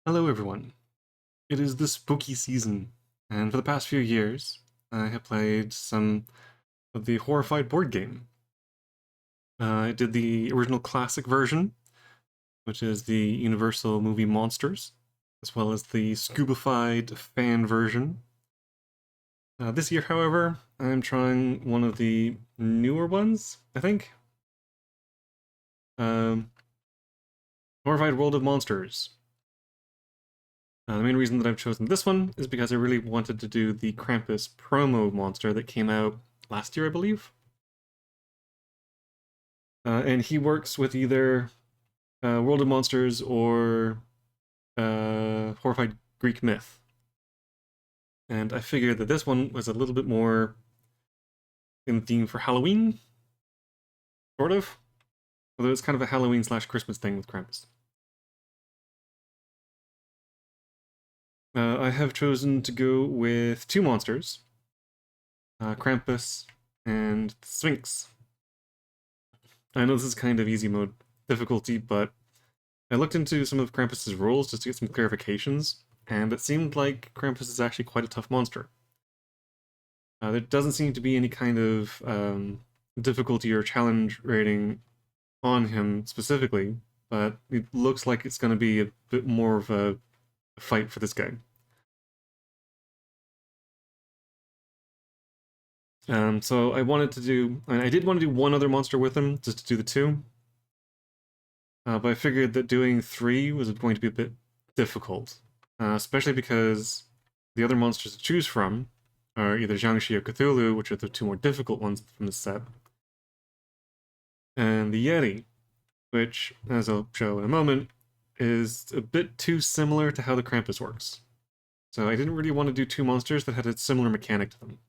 Hello everyone. It is the spooky season, and for the past few years, I have played some of the Horrified board game. I did the original classic version, which is the Universal movie Monsters, as well as the Scubafied fan version. This year, however, I'm trying one of the newer ones, I think. Um, Horrified World of Monsters. The main reason that I've chosen this one is because I really wanted to do the Krampus promo monster that came out last year, I believe. And he works with either World of Monsters or Horrified Greek Myth. And I figured that this one was a little bit more in theme for Halloween, sort of. Although it's kind of a Halloween / Christmas thing with Krampus. I have chosen to go with two monsters, Krampus and the Sphinx. I know this is kind of easy mode difficulty, but I looked into some of Krampus's rules just to get some clarifications, and it seemed like Krampus is actually quite a tough monster. There doesn't seem to be any kind of difficulty or challenge rating on him specifically, but it looks like it's going to be a bit more of a fight for this guy. So I wanted to do, I did want to do one other monster with him, just to do the two. But I figured that doing three was going to be a bit difficult, especially because the other monsters to choose from are either Jiangshi or Cthulhu, which are the two more difficult ones from the set, and the Yeti, which, as I'll show in a moment, is a bit too similar to how the Krampus works. So I didn't really want to do two monsters that had a similar mechanic to them.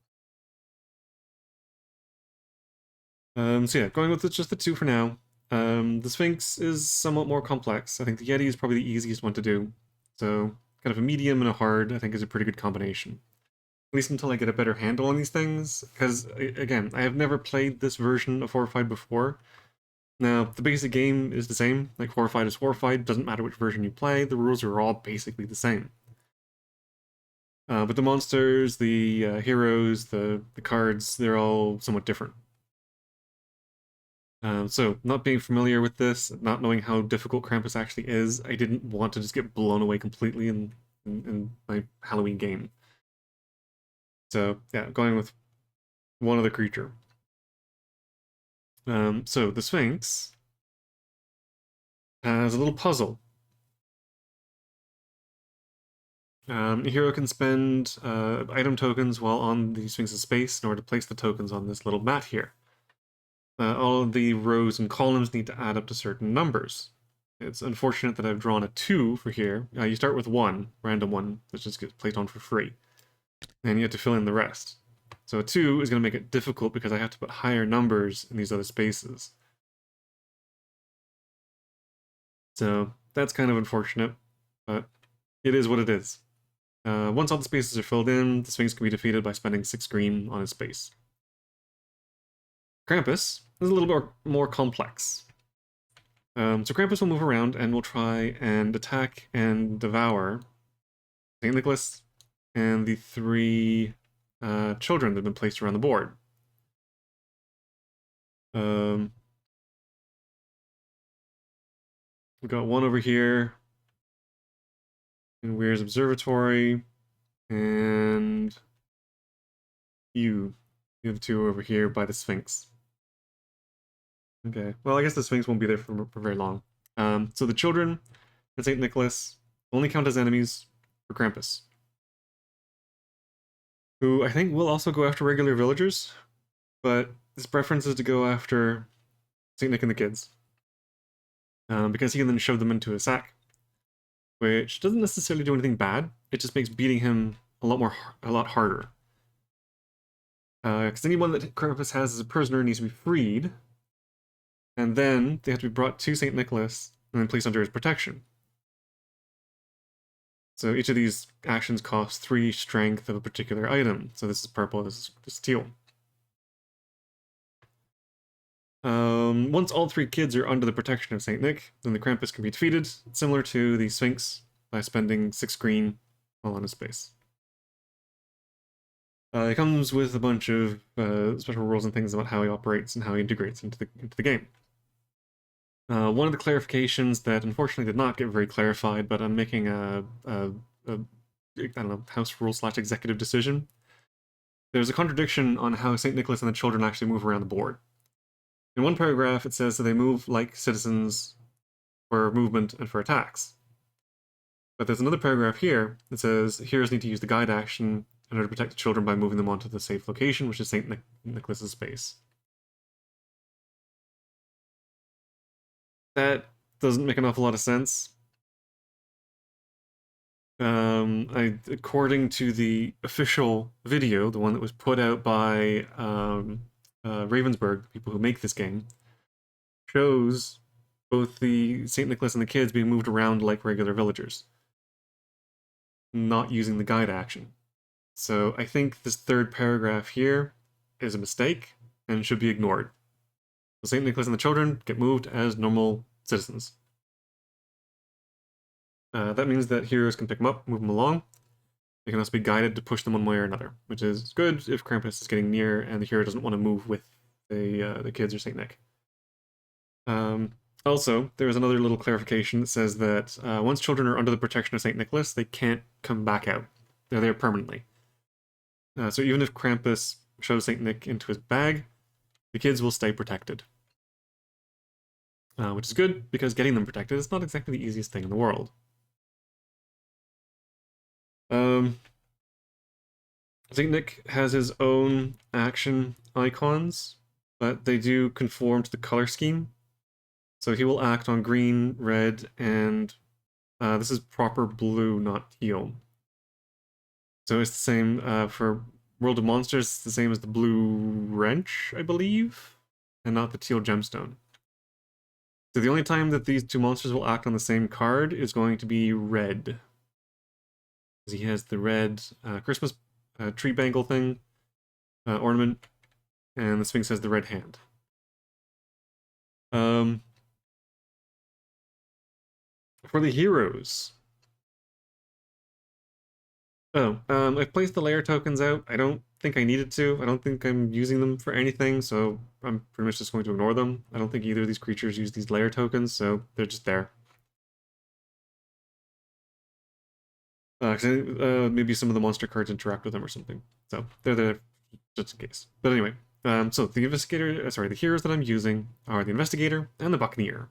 So yeah, going with just the two for now. The Sphinx is somewhat more complex. I think the Yeti is probably the easiest one to do. So kind of a medium and a hard, I think, is a pretty good combination. At least until I get a better handle on these things. Because, again, I have never played this version of Horrified before. Now, the basic game is the same. Like, Horrified is Horrified. Doesn't matter which version you play. The rules are all basically the same. But the monsters, the heroes, the cards, they're all somewhat different. So, not being familiar with this, not knowing how difficult Krampus actually is, I didn't want to just get blown away completely in my Halloween game. So, yeah, going with one other creature. So, the Sphinx has a little puzzle. A hero can spend item tokens while on the Sphinx's space in order to place the tokens on this little mat here. All of the rows and columns need to add up to certain numbers. It's unfortunate that I've drawn a 2 for here. You start with 1, random 1, that just gets placed on for free. And you have to fill in the rest. So a 2 is going to make it difficult because I have to put higher numbers in these other spaces. So that's kind of unfortunate, but it is what it is. Once all the spaces are filled in, the Sphinx can be defeated by spending 6 green on his space. Krampus is a little bit more complex. So Krampus will move around and will try and attack and devour St. Nicholas and the 3 children that have been placed around the board. We've got one over here in Weir's Observatory, and you have 2 over here by the Sphinx. Okay, well, I guess the Sphinx won't be there for very long. So the children and St. Nicholas only count as enemies for Krampus, who I think will also go after regular villagers, but his preference is to go after St. Nick and the kids, because he can then shove them into a sack, which doesn't necessarily do anything bad. It just makes beating him a lot harder. Because anyone that Krampus has as a prisoner needs to be freed, and then they have to be brought to St. Nicholas and then placed under his protection. So each of these actions costs 3 strength of a particular item. So this is purple, this is teal. Once all 3 kids are under the protection of St. Nick, then the Krampus can be defeated, similar to the Sphinx. by spending 6 green while on his space. It comes with a bunch of special rules and things about how he operates and how he integrates into the game. One of the clarifications that unfortunately did not get very clarified, but I'm making a I don't know, house rule / executive decision. There's a contradiction on how St. Nicholas and the children actually move around the board. In one paragraph, it says that they move like citizens for movement and for attacks. But there's another paragraph here that says heroes need to use the guide action in order to protect the children by moving them onto the safe location, which is St. Nicholas's space. That doesn't make an awful lot of sense. According to the official video, the one that was put out by Ravensburg, the people who make this game, shows both the St. Nicholas and the kids being moved around like regular villagers, not using the guide action. So I think this third paragraph here is a mistake and should be ignored. So St. Nicholas and the children get moved as normal citizens. That means that heroes can pick them up, move them along. They can also be guided to push them one way or another, which is good if Krampus is getting near and the hero doesn't want to move with the kids or St. Nick. Also, there is another little clarification that says that once children are under the protection of St. Nicholas, they can't come back out. They're there permanently. So even if Krampus shows St. Nick into his bag, the kids will stay protected. Which is good, because getting them protected is not exactly the easiest thing in the world. St. Nick has his own action icons, but they do conform to the color scheme. So he will act on green, red, and this is proper blue, not teal. So it's the same for World of Monsters, it's the same as the blue wrench, I believe, and not the teal gemstone. So the only time that these two monsters will act on the same card is going to be red. He has the red Christmas tree bangle thing, ornament, and the Sphinx has the red hand. For the heroes. I've placed the layer tokens out. I don't think I needed to. I don't think I'm using them for anything, so I'm pretty much just going to ignore them. I don't think either of these creatures use these layer tokens, so they're just there. Maybe some of the monster cards interact with them or something. So they're there just in case. But anyway, so the the heroes that I'm using are the Investigator and the Buccaneer.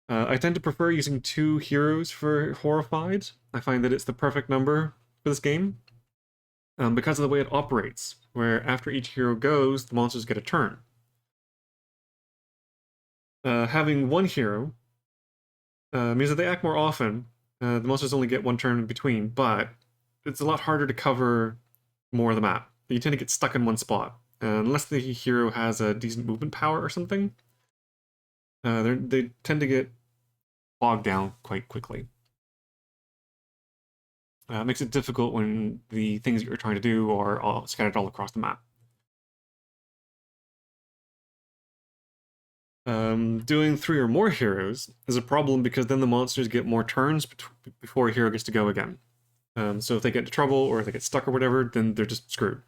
I tend to prefer using 2 heroes for Horrified. I find that it's the perfect number for this game. Because of the way it operates, where after each hero goes, the monsters get a turn. Having 1 hero means that they act more often. The monsters only get 1 turn in between, but it's a lot harder to cover more of the map. You tend to get stuck in one spot. Unless the hero has a decent movement power or something, they tend to get bogged down quite quickly. It makes it difficult when the things that you're trying to do are all scattered all across the map. Doing 3 or more heroes is a problem because then the monsters get more turns before a hero gets to go again. So if they get into trouble or if they get stuck or whatever, then they're just screwed.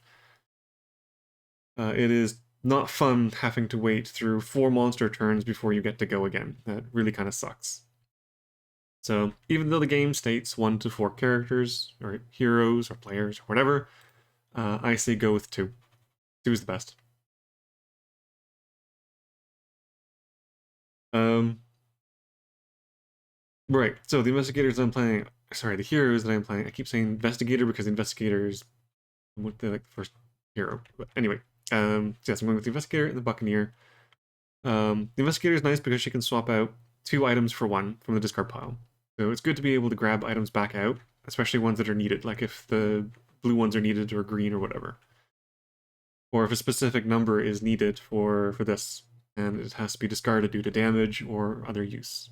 It is not fun having to wait through 4 monster turns before you get to go again. That really kind of sucks. So even though the game states 1 to 4 characters, or heroes, or players, or whatever, I say go with 2. 2 is the best. Right, so the investigators I'm playing, the heroes that I'm playing, I keep saying investigator because the investigator is the first hero. But anyway, so yes, I'm going with the investigator and the buccaneer. The investigator is nice because she can swap out 2 items for 1 from the discard pile. So it's good to be able to grab items back out, especially ones that are needed, like if the blue ones are needed or green or whatever. Or if a specific number is needed for this, and it has to be discarded due to damage or other use.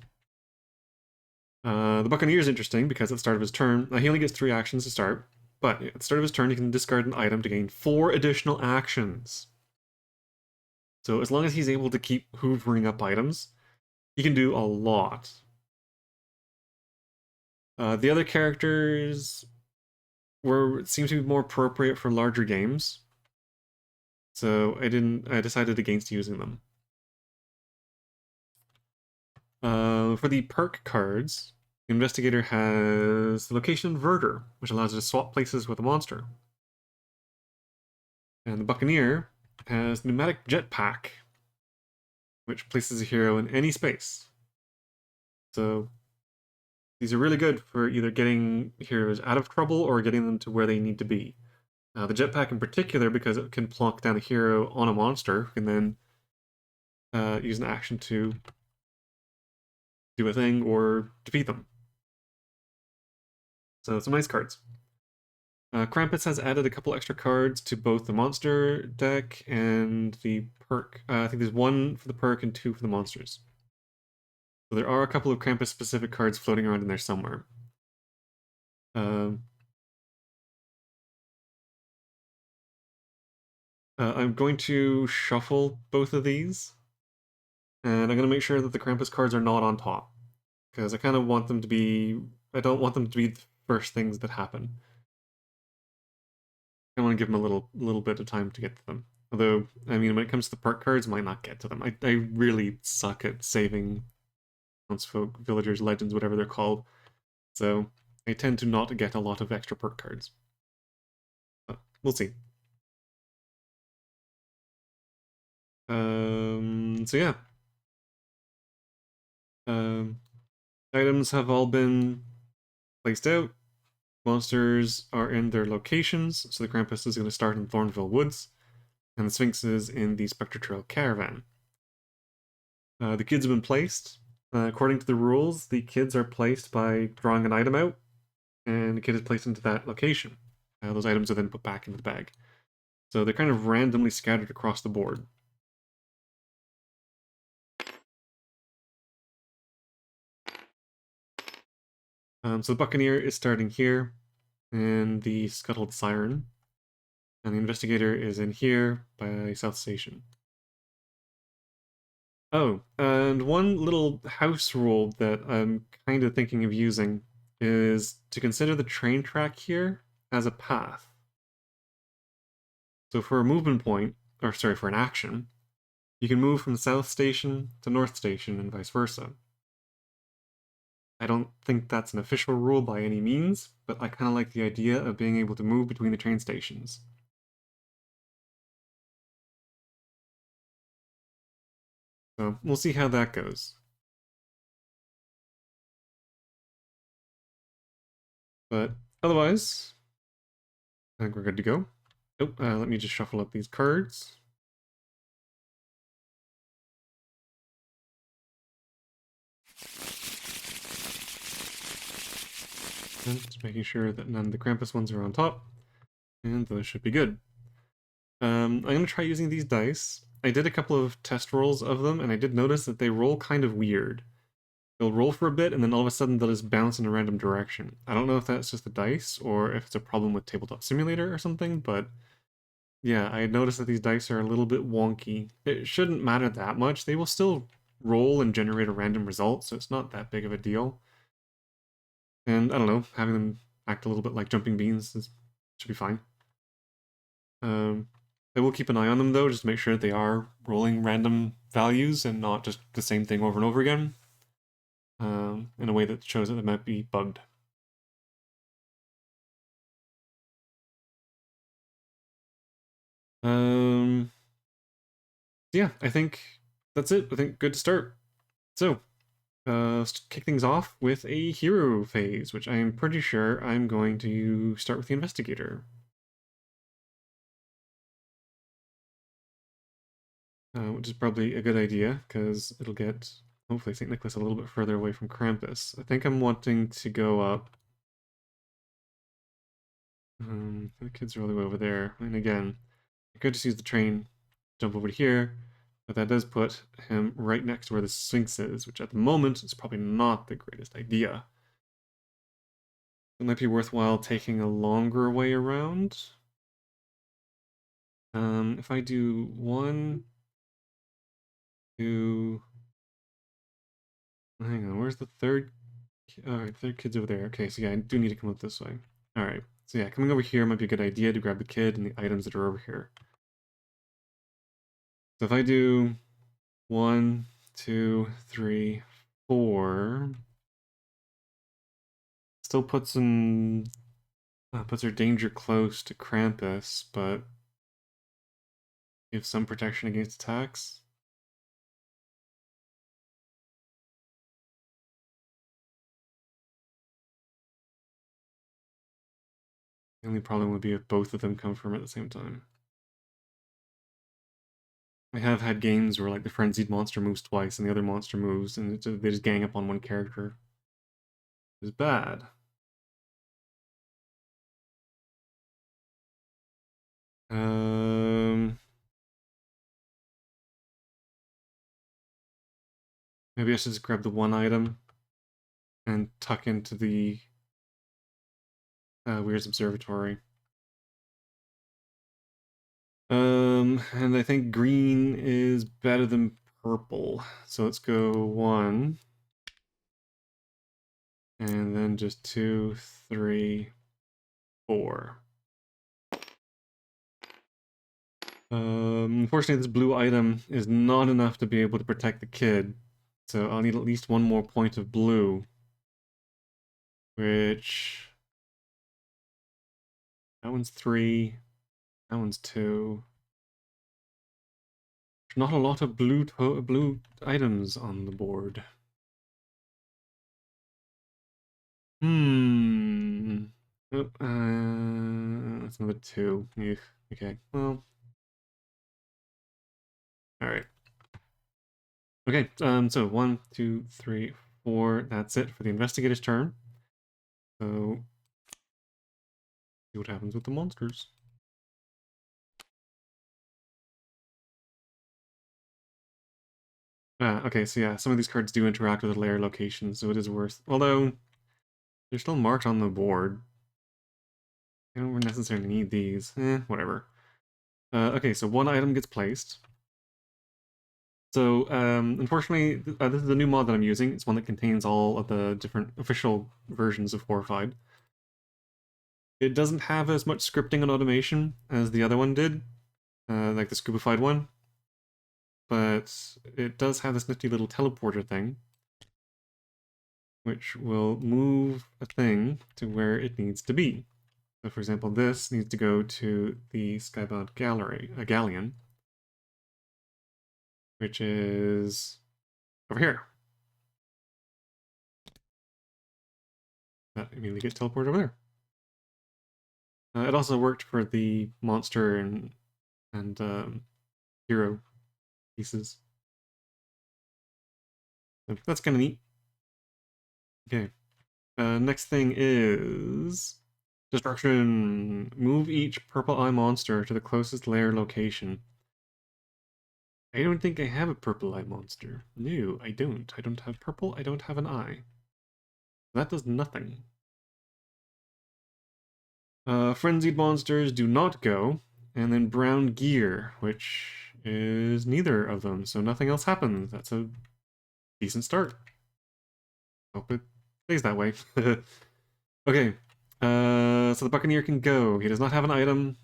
The Buccaneer is interesting because at the start of his turn, he only gets 3 actions to start, but at the start of his turn he can discard an item to gain 4 additional actions. So as long as he's able to keep hoovering up items, he can do a lot. The other characters seem to be more appropriate for larger games, so I decided against using them. For the perk cards, the Investigator has the Location Inverter, which allows you to swap places with a monster. And the Buccaneer has Pneumatic Jetpack, which places a hero in any space. So these are really good for either getting heroes out of trouble or getting them to where they need to be. The jetpack in particular, because it can plonk down a hero on a monster, and then use an action to do a thing or defeat them. So some nice cards. Krampus has added a couple extra cards to both the monster deck and the perk. I think there's one for the perk and two for the monsters. So there are a couple of Krampus-specific cards floating around in there somewhere. I'm going to shuffle both of these, and I'm going to make sure that the Krampus cards are not on top, because I kind of want them to be. I don't want them to be the first things that happen. I want to give them a little bit of time to get to them. Although, I mean, when it comes to the perk cards, I might not get to them. I really suck at saving townsfolk, villagers, legends, whatever they're called. So I tend to not get a lot of extra perk cards. But we'll see. So yeah. Items have all been placed out. Monsters are in their locations, so the Krampus is going to start in Thornville Woods, and the Sphinx is in the Spectre Trail Caravan. The kids have been placed. According to the rules, the kids are placed by drawing an item out, and the kid is placed into that location. Those items are then put back into the bag. So they're kind of randomly scattered across the board. So the Buccaneer is starting here, and the Scuttled Siren, and the Investigator is in here by South Station. Oh, and one little house rule that I'm kind of thinking of using is to consider the train track here as a path. So for a movement point, or sorry, for an action, you can move from South Station to North Station and vice versa. I don't think that's an official rule by any means, but I kind of like the idea of being able to move between the train stations. So we'll see how that goes. But otherwise, I think we're good to go. Oh, let me just shuffle up these cards. And just making sure that none of the Krampus ones are on top. And those should be good. I'm going to try using these dice. I did a couple of test rolls of them, and I did notice that they roll kind of weird. They'll roll for a bit, and then all of a sudden they'll just bounce in a random direction. I don't know if that's just the dice, or if it's a problem with Tabletop Simulator or something, but yeah, I noticed that these dice are a little bit wonky. It shouldn't matter that much. They will still roll and generate a random result, so it's not that big of a deal. And I don't know, having them act a little bit like jumping beans should be fine. I will keep an eye on them though, just to make sure that they are rolling random values and not just the same thing over and over again, in a way that shows that they might be bugged. Yeah, I think that's it. I think good to start. So, let's kick things off with a hero phase, which I am pretty sure I'm going to start with the Investigator. Which is probably a good idea, because it'll get, hopefully, St. Nicholas a little bit further away from Krampus. I think I'm wanting to go up. The kids are all the way over there. And again, I could just use the train, jump over to here, but that does put him right next to where the Sphinx is, which at the moment is probably not the greatest idea. It might be worthwhile taking a longer way around. If I do 1, 2, hang on, where's the third Alright, there are kids over there. Okay, so yeah, I do need to come up this way. Alright, so yeah, coming over here might be a good idea to grab the kid and the items that are over here. So if I do 1, 2, 3, 4, still puts her danger close to Krampus, but gives some protection against attacks. The only problem would be if both of them come from at the same time. I have had games where like the frenzied monster moves twice and the other monster moves, and they just gang up on one character. It's bad. Um, Maybe I should just grab the one item and tuck into the Weir's Observatory. And I think green is better than purple. So let's go 1, and then just 2, 3, 4. Unfortunately, this blue item is not enough to be able to protect the kid. So I'll need at least one more point of blue. Which... that one's 3. That one's 2. There's not a lot of blue items on the board. Hmm. Oh, that's another 2. Eugh. Okay, well... alright. Okay, so 1, 2, 3, 4. That's it for the investigator's turn. So, see what happens with the monsters. Okay, so yeah, some of these cards do interact with the layer locations, so it is worth... although, they're still marked on the board. I don't necessarily need these. Whatever. Okay, so one item gets placed. So, unfortunately, this is a new mod that I'm using. It's one that contains all of the different official versions of Horrified. It doesn't have as much scripting and automation as the other one did, like the Scubified one, but it does have this nifty little teleporter thing, which will move a thing to where it needs to be. So, for example, this needs to go to the Skybound Galleon, which is over here. That immediately gets teleported over there. It also worked for the monster and hero pieces. So that's kind of neat. Okay. Next thing is destruction. Move each purple eye monster to the closest lair location. I don't think I have a purple eye monster. No, I don't. I don't have purple. I don't have an eye. That does nothing. Frenzied monsters do not go, and then brown gear, which is neither of them, so nothing else happens. That's a decent start. Hope it stays that way. Okay, so the Buccaneer can go. He does not have an item.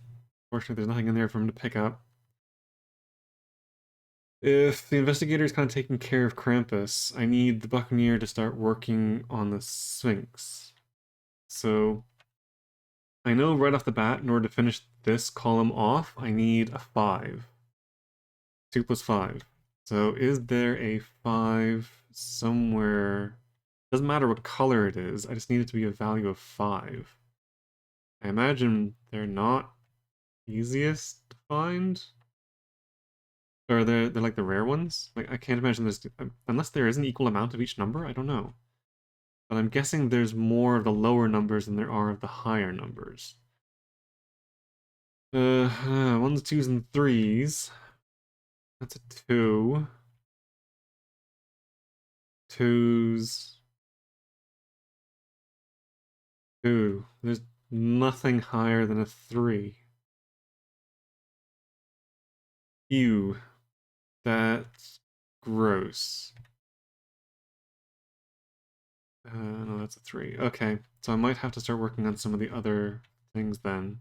Fortunately, there's nothing in there for him to pick up. If the investigator is kind of taking care of Krampus, I need the Buccaneer to start working on the Sphinx. So I know right off the bat, in order to finish this column off, I need a 5. 2 plus 5. So is there a 5 somewhere? Doesn't matter what color it is, I just need it to be a value of 5. I imagine they're not easiest to find. Or they're like the rare ones? Like, I can't imagine there's... unless there is an equal amount of each number, I don't know. But I'm guessing there's more of the lower numbers than there are of the higher numbers. Ones, twos, and threes. That's a 2. Twos. 2. There's nothing higher than a 3. Ew. That's gross. No, that's a 3. Okay, so I might have to start working on some of the other things then.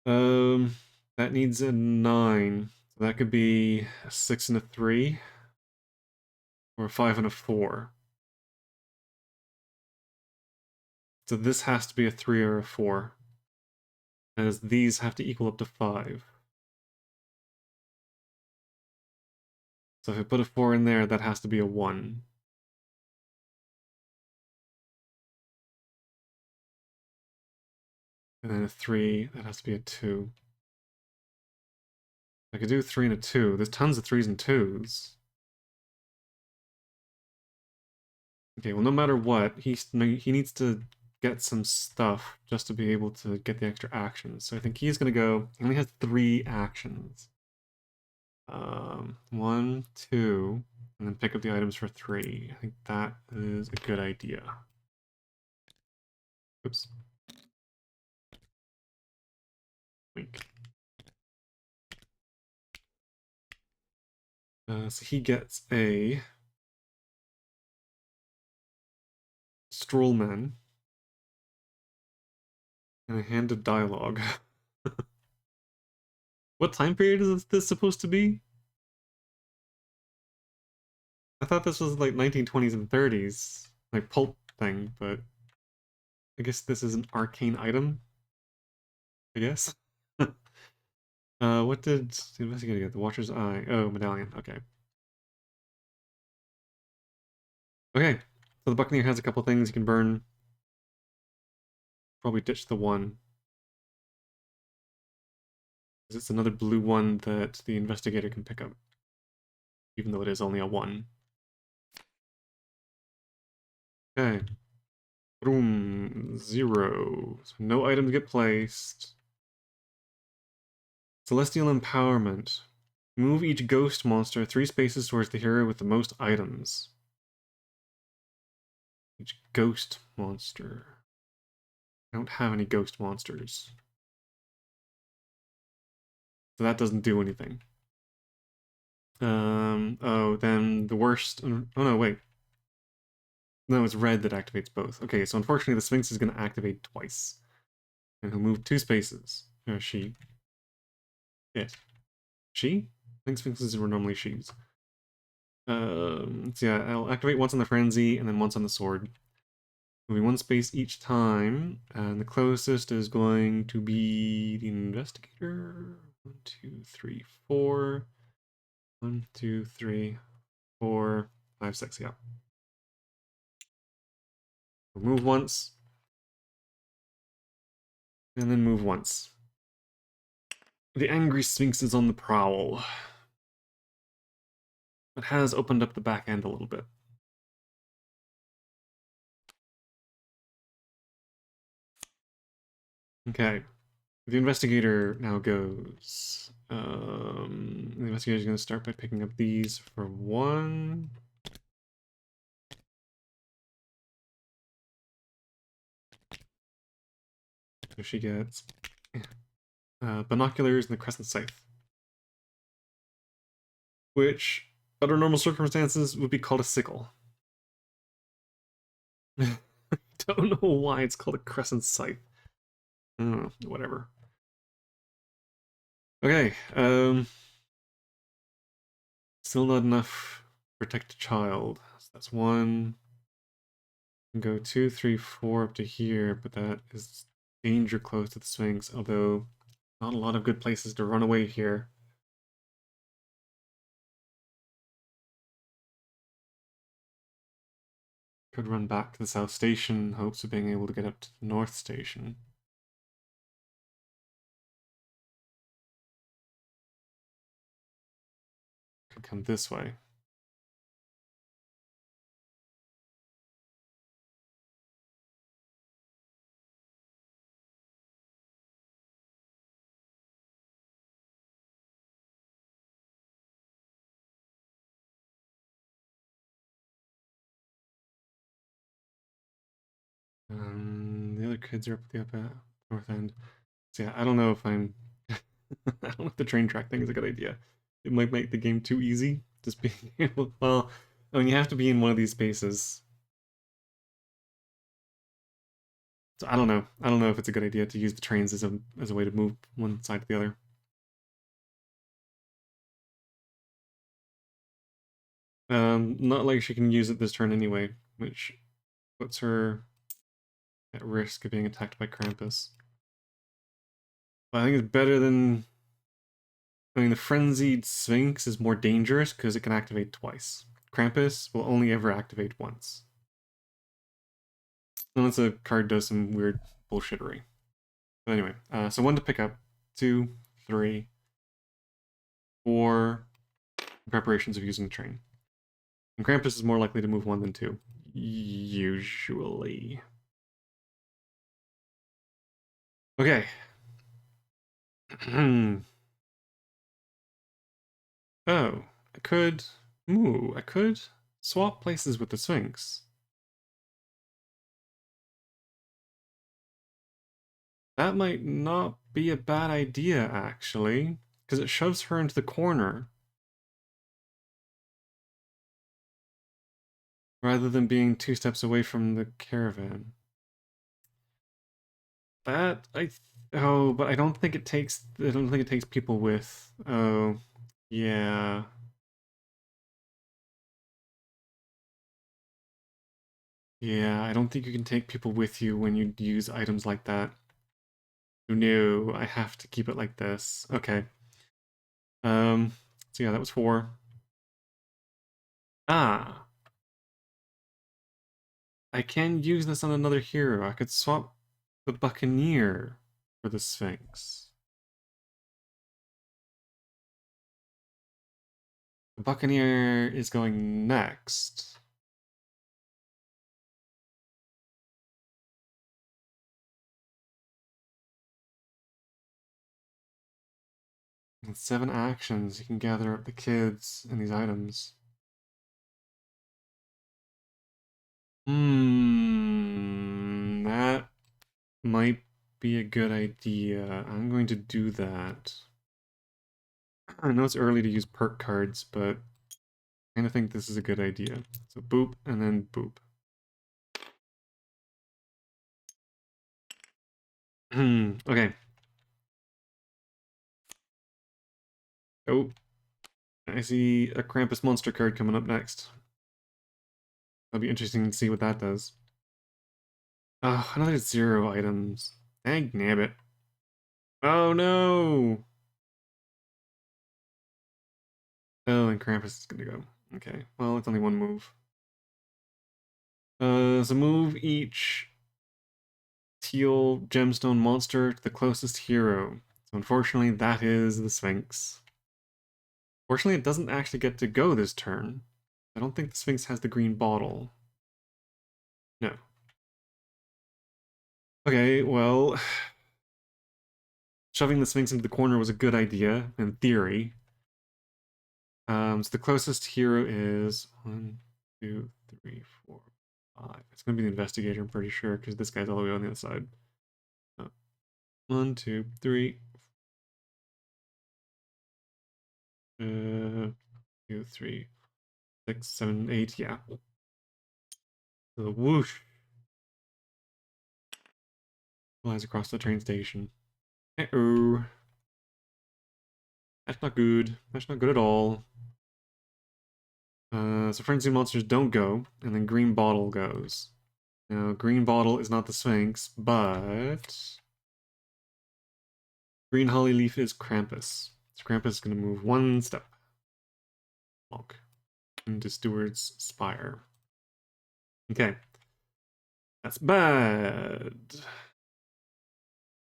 Um, that needs a 9. So that could be a 6 and a 3, or a 5 and a 4. So this has to be a 3 or a 4, as these have to equal up to 5. So if I put a 4 in there, that has to be a 1. And then a 3, that has to be a 2. I could do a 3 and a 2. There's tons of 3s and 2s. Okay, well, no matter what, he needs to get some stuff just to be able to get the extra actions. So I think he's gonna go. He only has 3 actions. 1, 2, and then pick up the items for 3. I think that is a good idea. Oops. Wink. So he gets a Strollman and a hand of dialogue. What time period is this supposed to be? I thought this was like 1920s and 30s, like pulp thing, but I guess this is an arcane item, I guess. What did the investigator get? The Watcher's Eye. Oh, medallion. Okay. Okay. So the Buccaneer has a couple things you can burn. Probably ditch the one. Because it's another blue one that the investigator can pick up. Even though it is only a 1. Okay. Boom. 0. So no items get placed. Celestial Empowerment. Move each ghost monster 3 spaces towards the hero with the most items. Each ghost monster. I don't have any ghost monsters. So that doesn't do anything. Oh, then the worst. Oh no, wait. No, it's red that activates both. Okay, so unfortunately the Sphinx is going to activate twice. And he'll move 2 spaces. She. It. She? I think Sphinxes were normally she's. So yeah, I'll activate once on the Frenzy and then once on the Sword. Moving 1 space each time, and the closest is going to be the Investigator. 1, 2, 3, 4. 1, 2, 3, 4, 5, 6, yeah. Move once, and then move once. The angry Sphinx is on the prowl. It has opened up the back end a little bit. Okay. The investigator now goes. The investigator is going to start by picking up these for 1. So she gets binoculars and the crescent scythe, which under normal circumstances would be called a sickle. Don't know why it's called a crescent scythe. I don't know, whatever. Okay, still not enough to protect a child. So that's 1. Go 2, 3, 4 up to here, but that is danger close to the Sphinx, although not a lot of good places to run away here. Could run back to the South Station in hopes of being able to get up to the North Station. Could come this way. The other kids are up at the north end. So yeah, I don't know if I'm... I don't know if the train track thing is a good idea. It might make the game too easy. Just being able... Well, I mean, you have to be in one of these spaces. So I don't know. I don't know if it's a good idea to use the trains as a way to move one side to the other. Not like she can use it this turn anyway, which puts her at risk of being attacked by Krampus. But I think it's better than. I mean, the Frenzied Sphinx is more dangerous because it can activate twice. Krampus will only ever activate once. Unless a card does some weird bullshittery. But anyway, so 1 to pick up, 2, 3, 4 preparations of using the train. And Krampus is more likely to move 1 than 2. Usually. Okay. Oh, I could. Ooh, I could swap places with the Sphinx. That might not be a bad idea, actually, because it shoves her into the corner rather than being 2 steps away from the caravan. That oh, but I don't think it takes. I don't think it takes people with. Oh, yeah, yeah. I don't think you can take people with you when you use items like that. No, I have to keep it like this. Okay. Um. So yeah, that was 4. Ah, I can use this on another hero. I could swap the Buccaneer for the Sphinx. The Buccaneer is going next. With 7 actions, you can gather up the kids and these items. That might be a good idea. I'm going to do that. I know it's early to use perk cards, but I kind of think this is a good idea. So boop, and then boop. Okay. Oh, I see a Krampus monster card coming up next. That'll be interesting to see what that does. Oh, another 0 items. Dang nabbit. Oh no! Oh, and Krampus is gonna go. Okay, well, it's only 1 move. So move each teal gemstone monster to the closest hero. So unfortunately, that is the Sphinx. Fortunately, it doesn't actually get to go this turn. I don't think the Sphinx has the green bottle. No. Okay, well, shoving the Sphinx into the corner was a good idea, in theory. So the closest hero is 1, 2, 3, 4, 5. It's going to be the investigator, I'm pretty sure, because this guy's all the way on the other side. 1, 2, 3. 2, 3, 6, 7, 8. Yeah. So whoosh. Flies across the train station. Uh-oh. That's not good. That's not good at all. So frenzy monsters don't go, and then green bottle goes. Now, green bottle is not the Sphinx, but green holly leaf is Krampus. So Krampus is going to move 1 step. Walk into Steward's Spire. Okay. That's bad.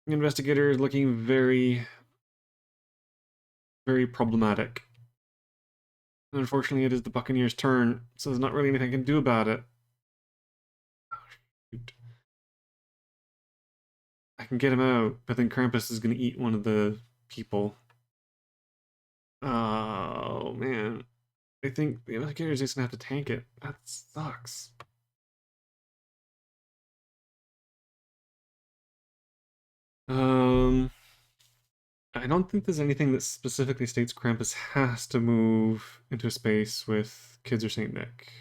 The investigator is looking very, very problematic. Unfortunately, it is the Buccaneers' turn, so there's not really anything I can do about it. Oh, shoot. I can get him out, but then Krampus is going to eat one of the people. Oh, man. I think the investigator is just going to have to tank it. That sucks. Um, I don't think there's anything that specifically states Krampus has to move into a space with kids or Saint Nick.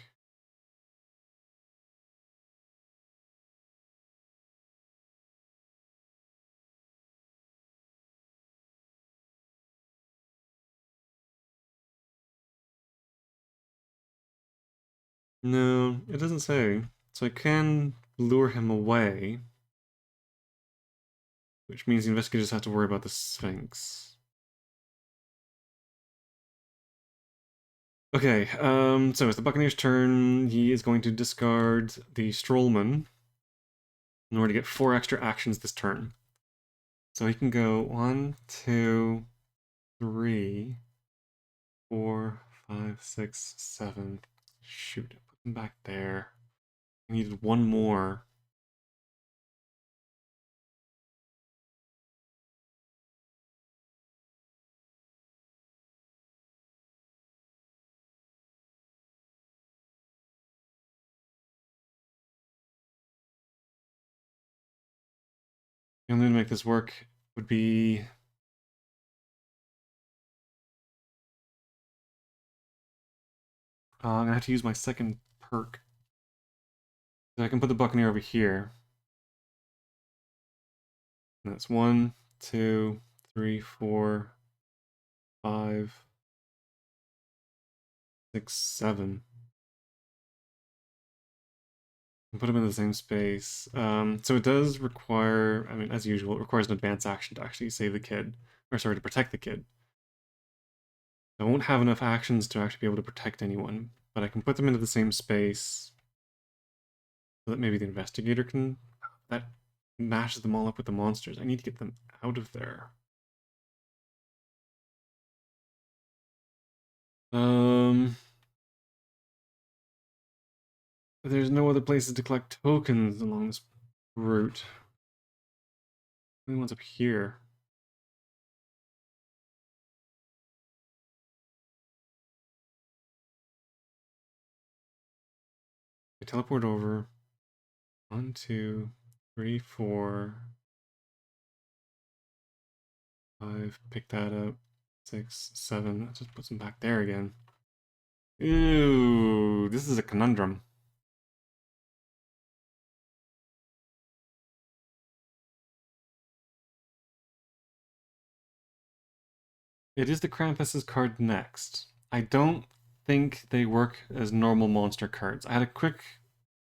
No, it doesn't say. So I can lure him away, which means the investigators have to worry about the Sphinx. Okay, so it's the Buccaneer's turn. He is going to discard the Strollman in order to get 4 extra actions this turn. So he can go 1, 2, 3, 4, 5, 6, 7. Shoot, put him back there. I needed one more. The only way to make this work would be I'm gonna have to use my second perk. So I can put the Buccaneer over here. And that's 1, 2, 3, 4, 5, 6, 7. And put them in the same space. So it does require, I mean, as usual, it requires an advance action to actually save the kid. Or sorry, to protect the kid. I won't have enough actions to actually be able to protect anyone, but I can put them into the same space so that maybe the investigator can. That mashes them all up with the monsters. I need to get them out of there. Um, there's no other places to collect tokens along this route. The only one's up here. I teleport over. 1, 2, 3, 4, 5. Pick that up. 6, 7. That just puts them back there again. Ew, this is a conundrum. It is the Krampus's card next. I don't think they work as normal monster cards. I had a quick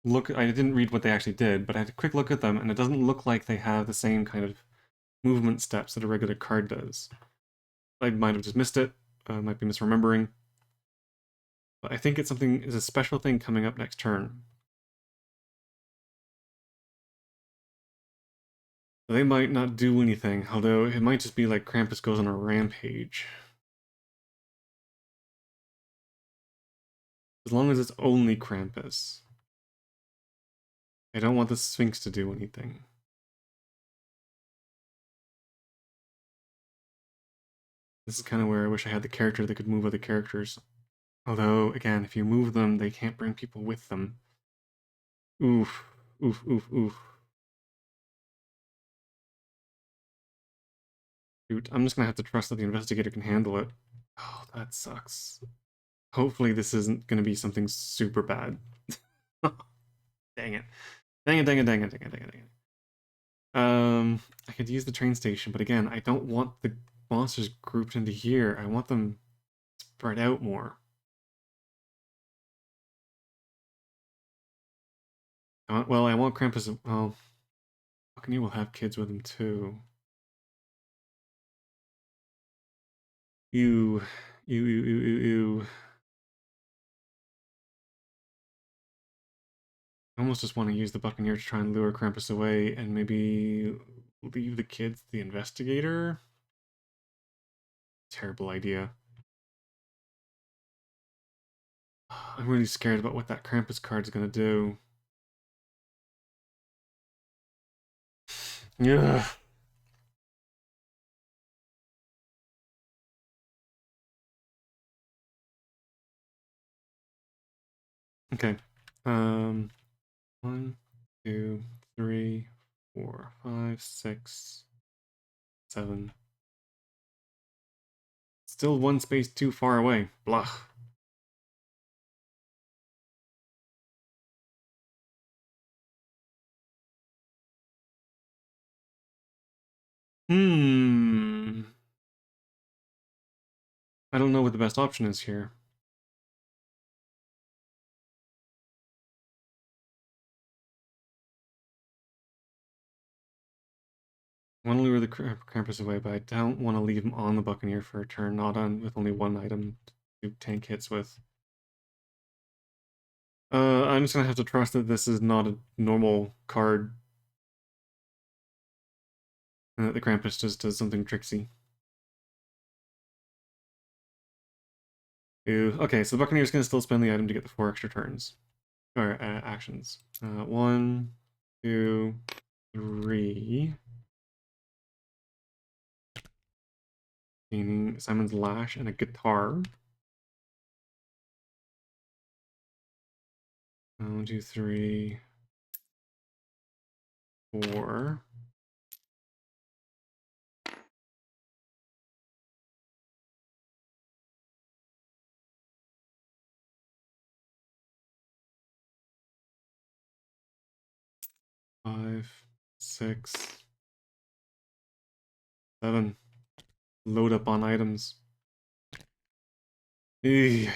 look. I didn't read what they actually did, but I had a quick look at them, and it doesn't look like they have the same kind of movement steps that a regular card does. I might have just missed it. Might be misremembering. But I think it's something is a special thing coming up next turn. They might not do anything, although it might just be like Krampus goes on a rampage. As long as it's only Krampus. I don't want the Sphinx to do anything. This is kind of where I wish I had the character that could move other characters. Although, again, if you move them, they can't bring people with them. Oof. Oof, oof, oof. Shoot, I'm just gonna have to trust that the investigator can handle it. Oh, that sucks. Hopefully this isn't gonna be something super bad. Dang it. Dang it, dang it, dang it, dang it, dang it, dang it. I could use the train station, but again, I don't want the monsters grouped into here. I want them spread out more. Well, I want Krampus. Well, Buccaneer will have kids with him too. Ew. Ew, ew, ew, ew, ew. I almost just want to use the Buccaneer to try and lure Krampus away and maybe leave the kids to the investigator. Terrible idea. I'm really scared about what that Krampus card's gonna do. Yeah. Okay. Um, 1, 2, 3, 4, 5, 6, 7. Still one space too far away. Blah. Hmm. I don't know what the best option is here. I want to lure the Krampus away, but I don't want to leave him on the Buccaneer for a turn, not on with only one item to tank hits with. I'm just gonna have to trust that this is not a normal card, and that the Krampus just does something tricksy. Ew. Okay, so the Buccaneer's gonna still spend the item to get the 4 extra turns. Or actions. 1, 2, 3. Meaning Simon's Lash and a guitar. 1, 2, 3, 4. Five, 6, 7. Load up on items. Okay,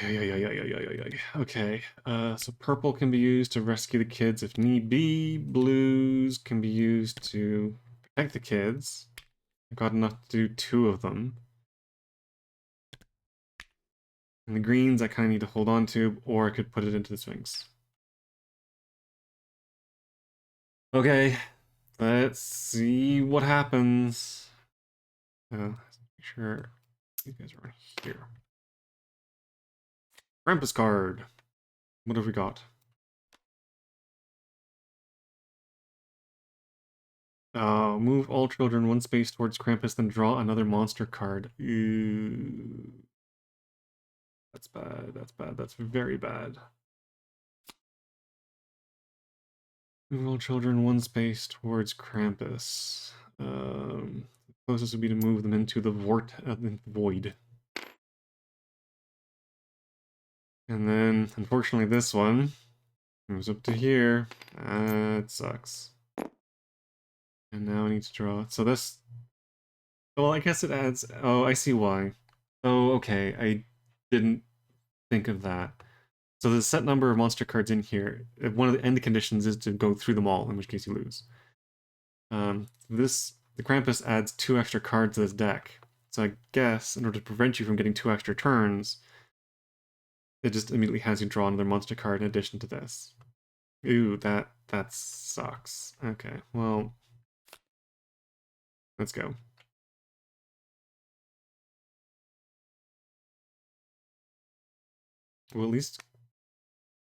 so purple can be used to rescue the kids if need be. Blues can be used to protect the kids. I've got enough to do 2 of them. And the greens I kind of need to hold on to, or I could put it into the Sphinx. Okay, let's see what happens. Make sure you guys are here. Krampus card. What have we got? Move all children 1 space towards Krampus, then draw another monster card. Ew. That's bad, that's bad, that's very bad. Move all children 1 space towards Krampus. The closest would be to move them into the void. And then, unfortunately, this one moves up to here. It sucks. And now I need to draw. So this... Well, I guess it adds... Oh, I see why. Oh, okay. I didn't think of that. So the set number of monster cards in here, one of the end conditions is to go through them all, in which case you lose. The Krampus adds 2 extra cards to this deck. So I guess, in order to prevent you from getting 2 extra turns, it just immediately has you draw another monster card in addition to this. Ooh, that sucks. Okay, well, let's go. Well, at least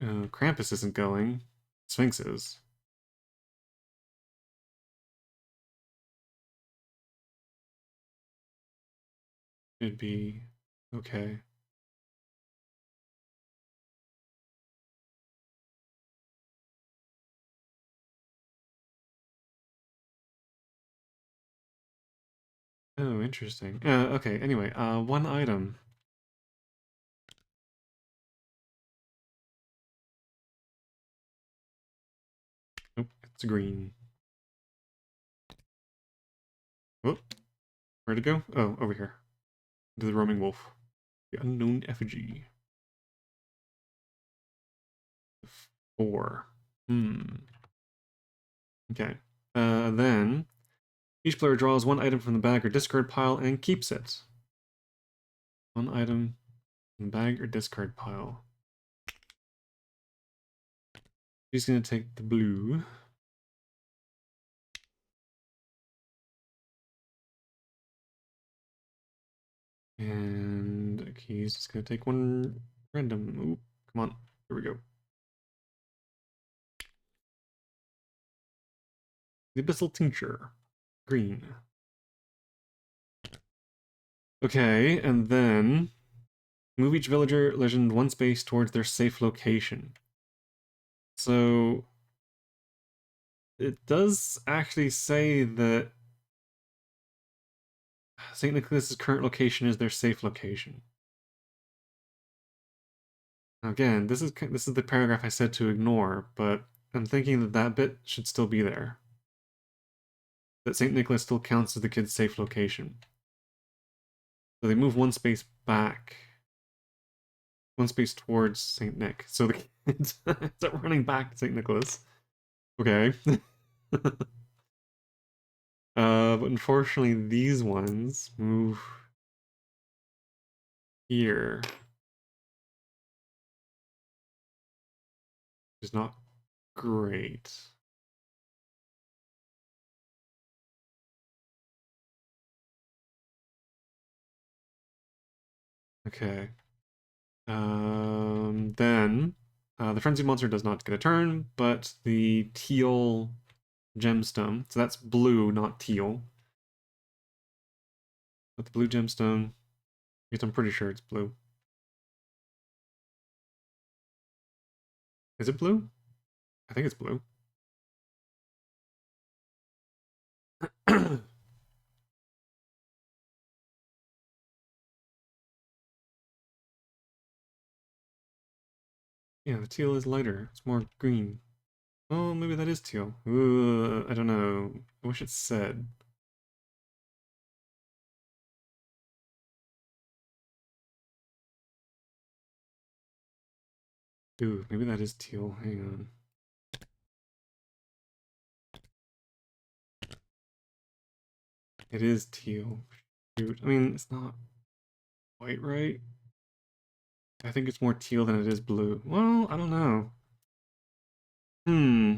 Krampus isn't going. Sphinx is. It'd be okay. Oh, interesting. Okay, anyway, 1 item. Nope, it's green. Whoop. Where'd it go? Oh, over here. To the roaming wolf. The unknown effigy. 4. Okay. Then each player draws 1 item from the bag or discard pile and keeps it. 1 item from the bag or discard pile. He's gonna take the blue. And okay, he's just gonna take 1 random. Ooh, come on. Here we go. The Abyssal Tincture. Green. Okay, and then move each villager legend 1 space towards their safe location. So it does actually say that St. Nicholas's current location is their safe location. Now again, this is the paragraph I said to ignore, but I'm thinking that that bit should still be there. That St. Nicholas still counts as the kid's safe location. So they move one space back. One space towards St. Nick. So the kids start running back to St. Nicholas. Okay. But unfortunately these ones move here. Which is not great. Okay. Then the frenzy monster does not get a turn, but the teal gemstone. So that's blue, not teal. But the blue gemstone, because I'm pretty sure it's blue. Is it blue? I think it's blue. Yeah, the teal is lighter. It's more green. Oh, maybe that is teal. I don't know. I wish it said. Ooh, maybe that is teal. Hang on. It is teal. Shoot. I mean, it's not quite right. I think it's more teal than it is blue. Well, I don't know. Hmm.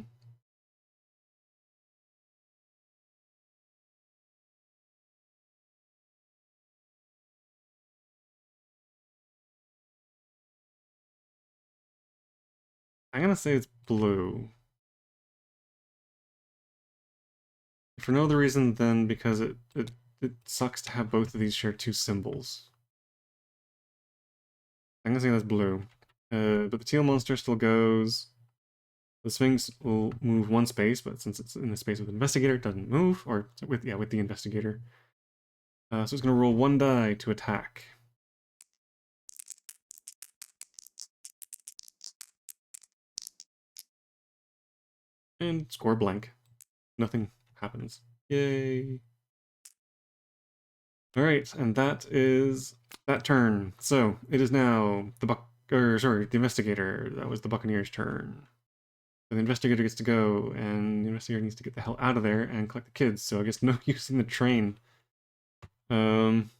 I'm gonna say it's blue. For no other reason than because it sucks to have both of these share two symbols. I'm gonna say that's blue. But the teal monster still goes. The Sphinx will move one space, but since it's in the space with Investigator, it doesn't move, or with the Investigator. So it's gonna roll one die to attack. And score blank. Nothing happens. Yay. Alright, and that is that turn. So it is now the Investigator. That was the Buccaneer's turn. So the Investigator gets to go, and the Investigator needs to get the hell out of there and collect the kids, so I guess no using the train. Even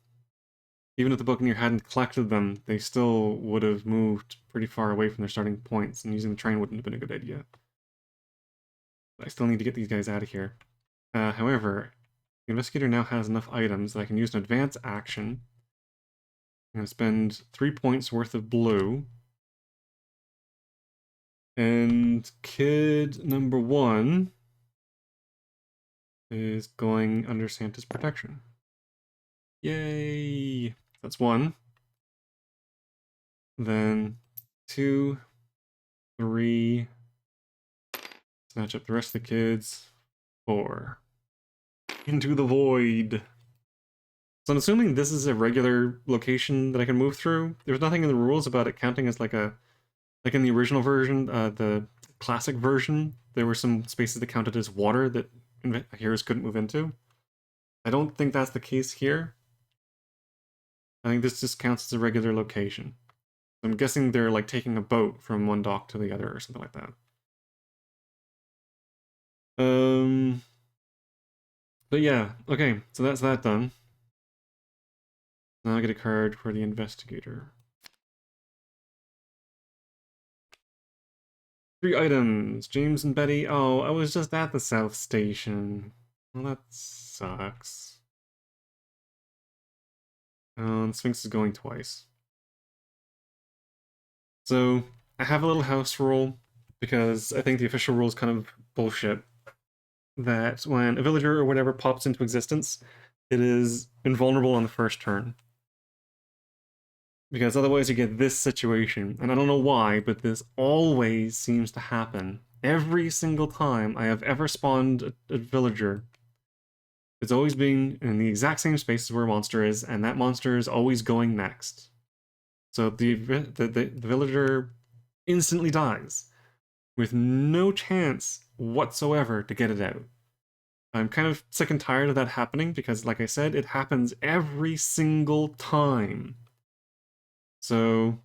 if the Buccaneer hadn't collected them, they still would have moved pretty far away from their starting points, and using the train wouldn't have been a good idea. I still need to get these guys out of here. However, the Investigator now has enough items that I can use an advance action. I'm going to spend 3 points worth of blue. And kid number 1 is going under Santa's protection. Yay! That's 1. Then 2, 3. Snatch up the rest of the kids. 4. Into the void. So I'm assuming this is a regular location that I can move through. There's nothing in the rules about it counting as like in the original version, the classic version, there were some spaces that counted as water that heroes couldn't move into. I don't think that's the case here. I think this just counts as a regular location. I'm guessing they're like taking a boat from one dock to the other or something like that. But yeah, okay, so that's that done. Now I get a card for the Investigator. 3 items, James and Betty. Oh, I was just at the South Station. Well, that sucks. Sphinx is going twice. So, I have a little house rule, because I think the official rule is kind of bullshit. That when a villager or whatever pops into existence, it is invulnerable on the first turn. Because otherwise you get this situation, and I don't know why, but this always seems to happen. Every single time I have ever spawned a villager, It's always being in the exact same space as where a monster is, and that monster is always going next. So the villager instantly dies with no chance whatsoever to get it out. I'm kind of sick and tired of that happening because, like I said, it happens every single time. So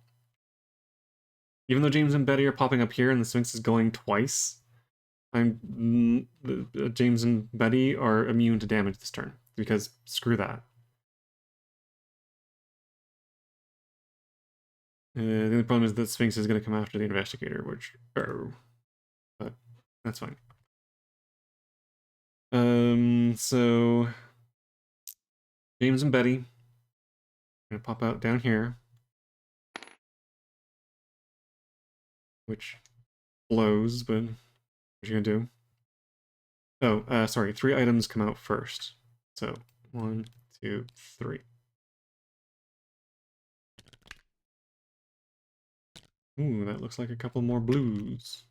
even though James and Betty are popping up here and the Sphinx is going twice, James and Betty are immune to damage this turn because screw that. The only problem is that Sphinx is going to come after the investigator, which, but that's fine. So James and Betty are gonna pop out down here, which blows, but what you gonna do? Oh, sorry, 3 items come out first. So 1, 2, 3. Ooh, that looks like a couple more blues.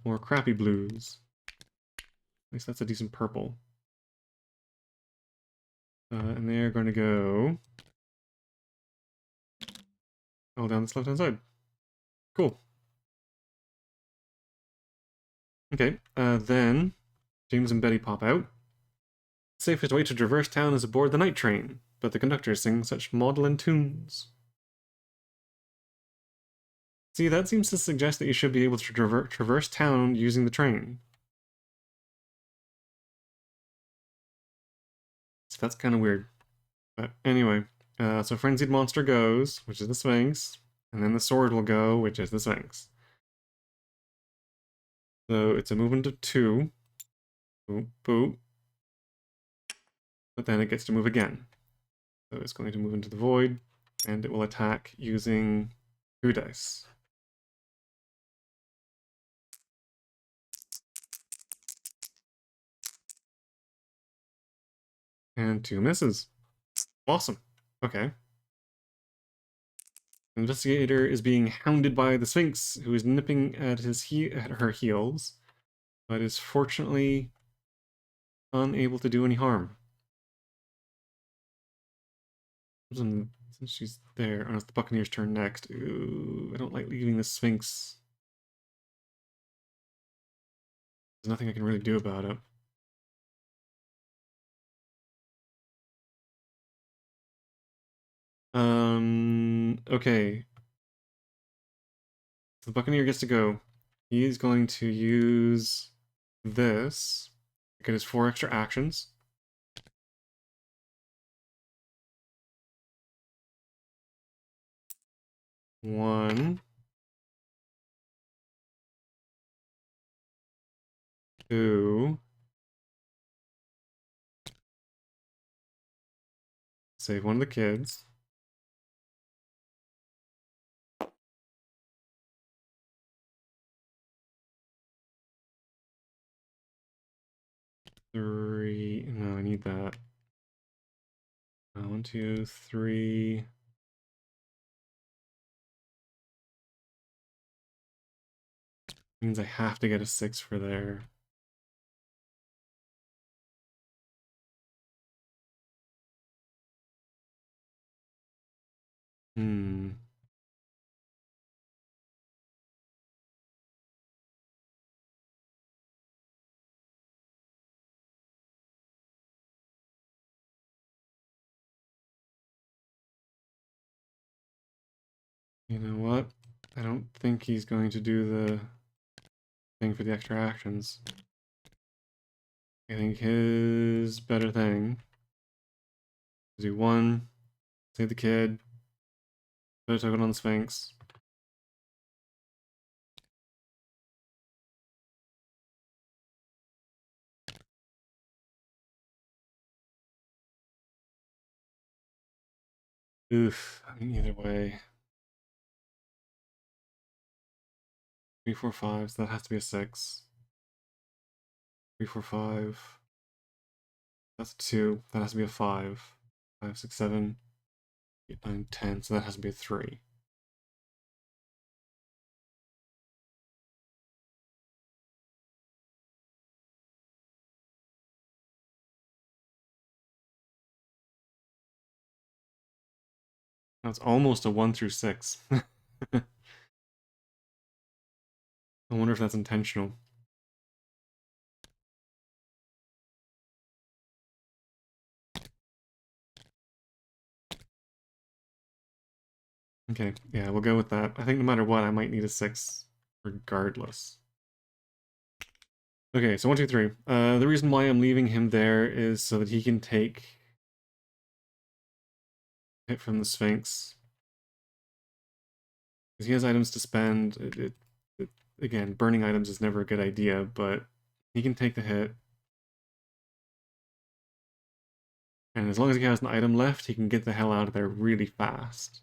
More crappy blues. At least that's a decent purple. And they're going to go all down this left-hand side. Cool. Okay, then James and Betty pop out. The safest way to traverse town is aboard the night train, but the conductor sings such maudlin tunes. See, that seems to suggest that you should be able to traverse town using the train. So that's kind of weird. But anyway, so Frenzied Monster goes, which is the Sphinx, and then the Sword will go, which is the Sphinx. So it's a movement of 2. Boop, boop. But then it gets to move again. So it's going to move into the void, and it will attack using 2 dice. And 2 misses. Awesome. Okay. The investigator is being hounded by the Sphinx, who is nipping at her heels, but is fortunately unable to do any harm. Since she's there, and it's the Buccaneer's turn next. Ooh, I don't like leaving the Sphinx. There's nothing I can really do about it. Okay. So the Buccaneer gets to go. He's going to use this. Get his 4 extra actions. One, 2. Save one of the kids. 3. No, I need that. 1, 2, 3. Means I have to get a 6 for there. Hmm. You know what? I don't think he's going to do the thing for the extra actions. I think his better thing is do 1, save the kid, put a token on the Sphinx. Oof, I mean, either way. 3, 4, 5, so that has to be a 6. 3, 4, 5. That's a 2. That has to be a 5. 5, 6, 7, 8, 9, 10. So that has to be a 3. That's almost a 1 through 6. I wonder if that's intentional. Okay, yeah, we'll go with that. I think no matter what, I might need a 6 regardless. Okay, so 1, 2, 3. The reason why I'm leaving him there is so that he can take hit from the Sphinx. Because he has items to spend. Again, burning items is never a good idea, but he can take the hit. And as long as he has an item left, he can get the hell out of there really fast.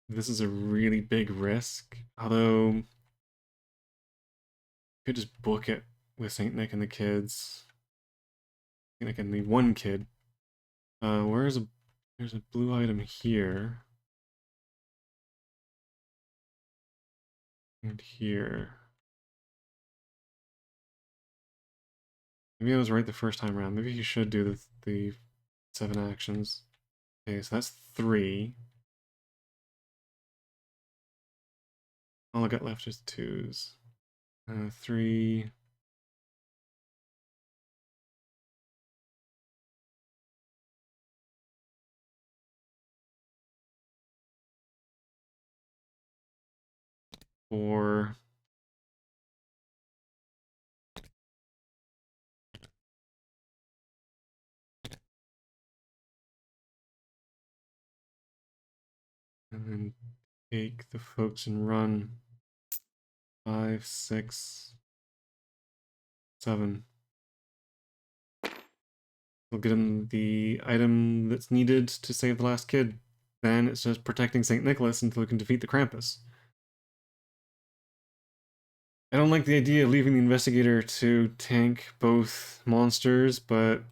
This is a really big risk, although could just book it with Saint Nick and the kids. Saint Nick and the one kid. There's a blue item here. And here. Maybe I was right the first time around. Maybe you should do the 7 actions. Okay, so that's 3. All I got left is 2s. 3. 4. And then take the folks and run. 5, 6, 7. We'll get him the item that's needed to save the last kid. Then it's just protecting St. Nicholas until we can defeat the Krampus. I don't like the idea of leaving the investigator to tank both monsters, but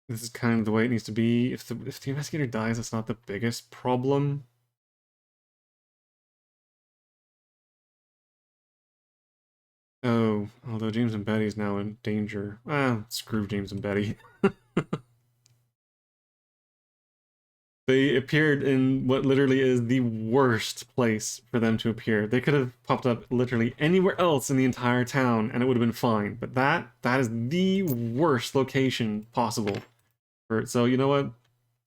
this is kind of the way it needs to be. If the investigator dies, it's not the biggest problem. Oh, although James and Betty's now in danger. Ah, screw James and Betty. They appeared in what literally is the worst place for them to appear. They could have popped up literally anywhere else in the entire town and it would have been fine. But that is the worst location possible for it. So you know what?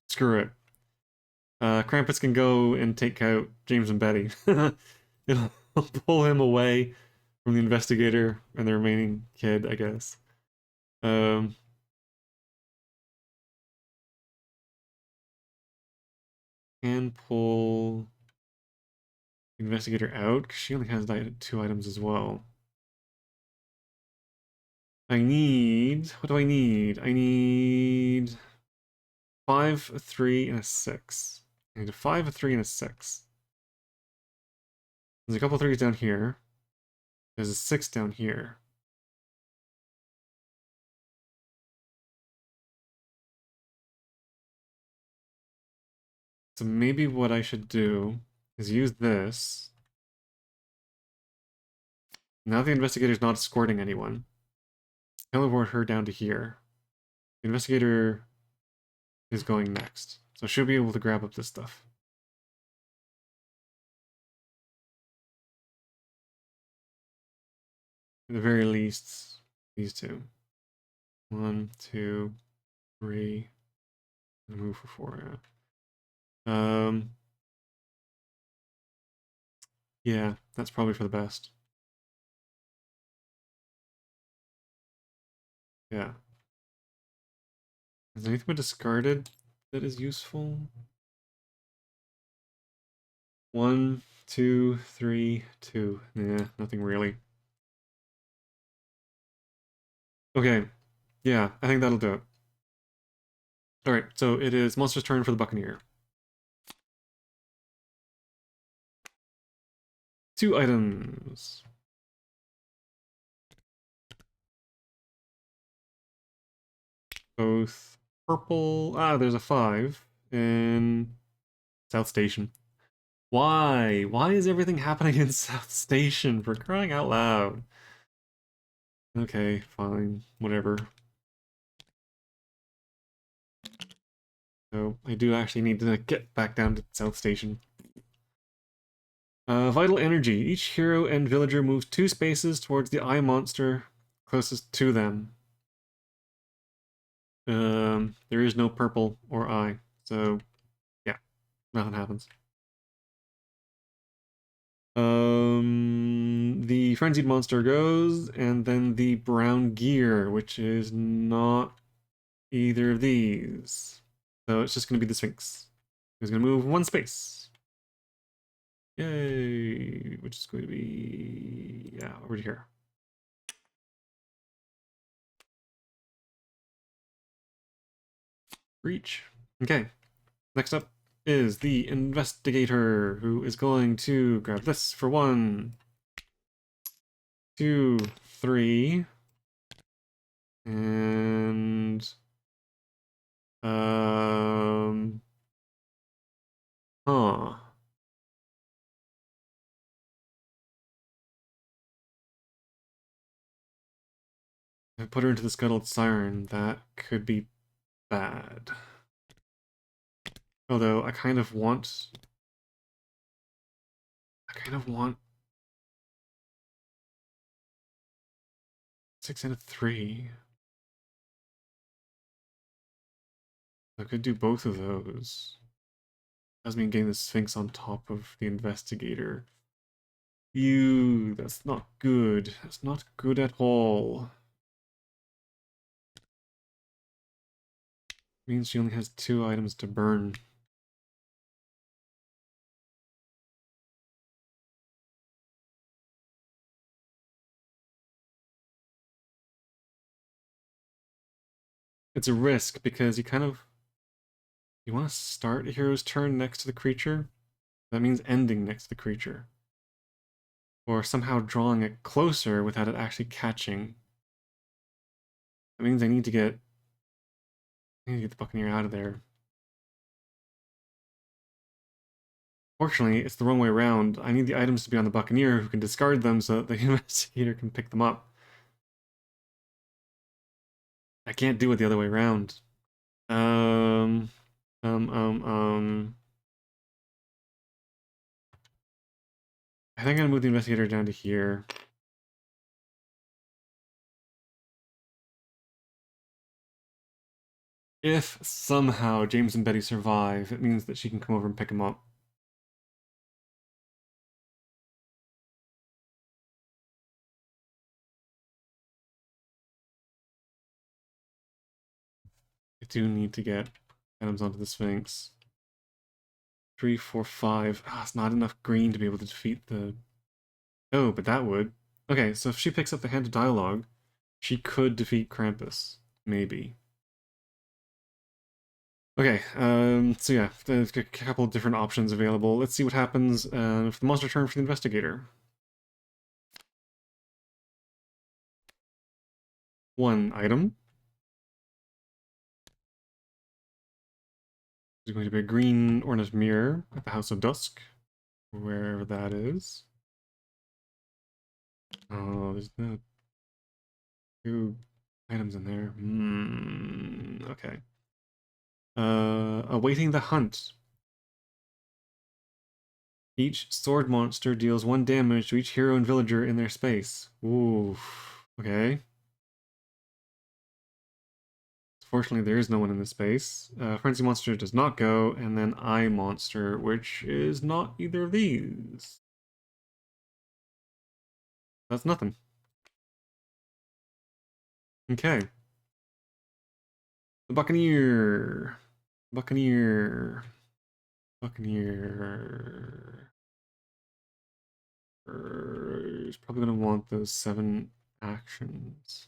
Screw it. Krampus can go and take out James and Betty. It'll pull him away from the investigator and the remaining kid, I guess. Um, can pull the investigator out because she only has 2 items as well. I need. What do I need? I need 5, a 3, and a 6. I need a 5, a 3, and a 6. There's a couple 3s down here. There's a 6 down here. So maybe what I should do is use this. Now the investigator's not escorting anyone. Teleport her down to here. The investigator is going next. So she'll be able to grab up this stuff. At the very least, these 2. 1, 2, 3. And move for 4. Yeah, that's probably for the best. Yeah. Is anything been discarded that is useful? 1, 2, 3, 2. Nah, nothing really. Okay. Yeah, I think that'll do it. Alright, so it is Monster's turn for the Buccaneer. 2 items. Both purple. Ah, there's a 5 in South Station. Why? Why is everything happening in South Station, for crying out loud? Okay, fine, whatever. So I do actually need to get back down to South Station. Vital energy. Each hero and villager moves 2 spaces towards the eye monster closest to them. There is no purple or eye, so yeah, nothing happens. The frenzied monster goes, and then the brown gear, which is not either of these. So it's just going to be the Sphinx. It's going to move 1 space. Yay! Which is going to be, yeah, over here. Reach. Okay. Next up is the investigator, who is going to grab this for 1, 2, 3, and huh. If I put her into the scuttled siren, that could be bad. Although I kind of want 6 and a 3. I could do both of those. Doesn't mean getting the Sphinx on top of the investigator. Ew, that's not good. That's not good at all. Means she only has 2 items to burn. It's a risk because you want to start a hero's turn next to the creature. That means ending next to the creature. Or somehow drawing it closer without it actually catching. That means I need to get the Buccaneer out of there. Fortunately, it's the wrong way around. I need the items to be on the Buccaneer, who can discard them so that the investigator can pick them up. I can't do it the other way around. Um, um, um, um. I think I'm gonna move the investigator down to here. If somehow James and Betty survive, it means that she can come over and pick him up. I do need to get items onto the Sphinx. 3, 4, 5. Ah, it's not enough green to be able to defeat the... Oh, but that would. Okay, so if she picks up the Hand of Dialogue, she could defeat Krampus. Maybe. Okay, so yeah, there's a couple of different options available. Let's see what happens if the monster turn for the investigator. 1 item. There's going to be a green ornate mirror at the House of Dusk, wherever that is. Oh, there's no 2 items in there. Okay. Awaiting the hunt. Each sword monster deals 1 damage to each hero and villager in their space. Ooh. Okay. Fortunately, there is no one in this space. Frenzy Monster does not go, and then Eye Monster, which is not either of these. That's nothing. Okay. The Buccaneer. Buccaneer. Buccaneer. Is probably going to want those 7 actions.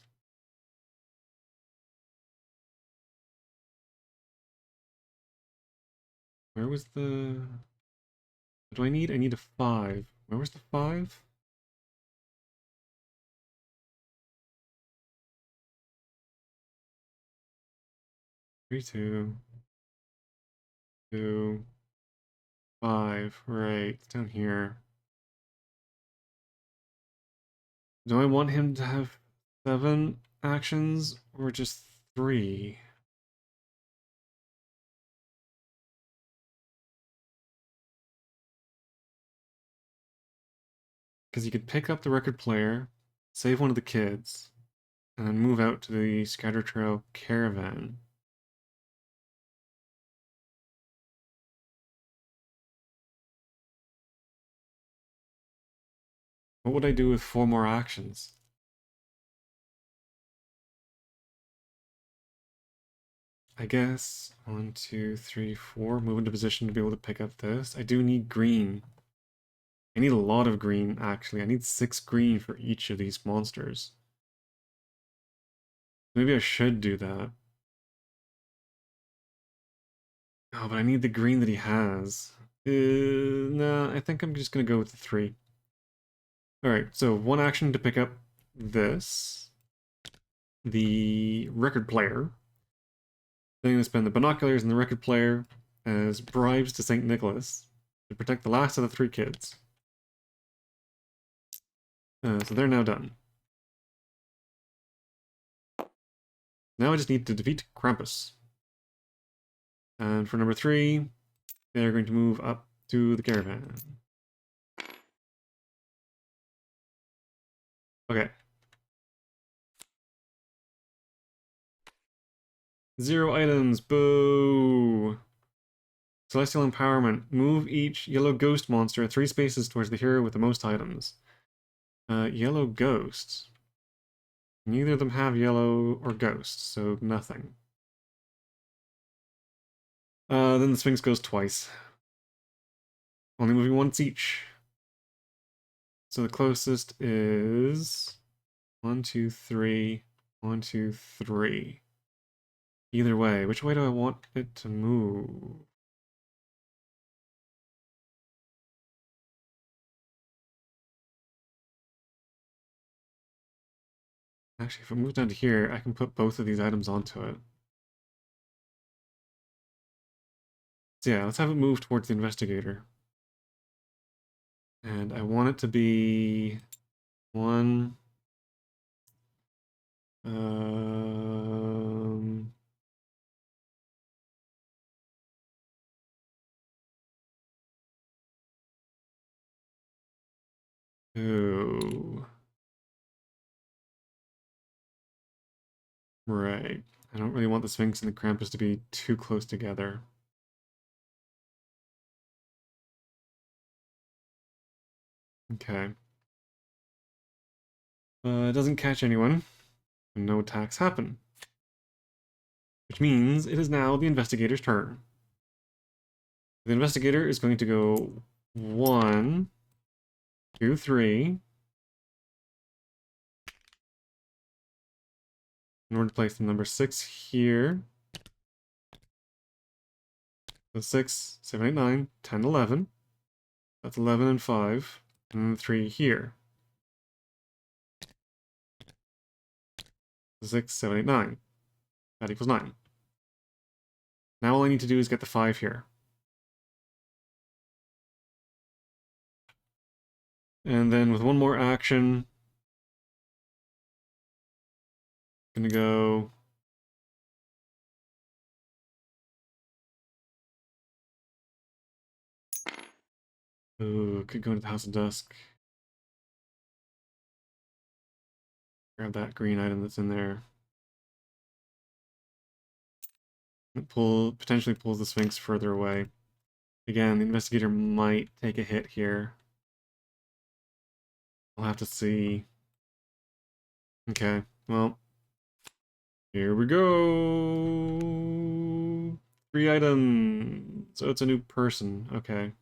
Where was the... What do I need? I need a 5. Where was the 5? 3, 2, 2, 5. Right, it's down here. Do I want him to have 7 actions or just 3? Because you could pick up the record player, save one of the kids, and then move out to the Scatter Trail caravan. What would I do with 4 more actions? I guess 1, 2, 3, 4. Move into position to be able to pick up this. I do need green. I need a lot of green, actually. I need 6 green for each of these monsters. Maybe I should do that. Oh, but I need the green that he has. Nah, I think I'm just gonna go with the 3. Alright, so 1 action to pick up this. The record player. Then I'm gonna spend the binoculars and the record player as bribes to St. Nicholas to protect the last of the 3 kids. So they're now done. Now I just need to defeat Krampus. And for number 3, they're going to move up to the caravan. Okay. 0 items, boo! Celestial Empowerment. Move each yellow ghost monster 3 spaces towards the hero with the most items. Yellow ghosts. Neither of them have yellow or ghosts, so nothing. Then the Sphinx goes twice. Only moving once each. So the closest is 1, 2, 3, 1, 2, 3. Either way, which way do I want it to move? Actually, if it moves down to here, I can put both of these items onto it. So yeah, let's have it move towards the investigator. And I want it to be 1. Um, oh, right. I don't really want the Sphinx and the Krampus to be too close together. Okay. It doesn't catch anyone, and no attacks happen. Which means it is now the investigator's turn. The investigator is going to go 1, 2, 3. In order to place the number 6 here. So 6, 7, 8, 9, 10, 11. That's 11 and 5. And then 3 here. 6, 7, 8, 9. That equals 9. Now all I need to do is get the 5 here. And then with one more action, I'm gonna go... Ooh, could go into the House of Dusk. Grab that green item that's in there. It potentially pulls the Sphinx further away. Again, the investigator might take a hit here. I'll have to see. Okay, well, here we go. 3 items. So it's a new person. Okay.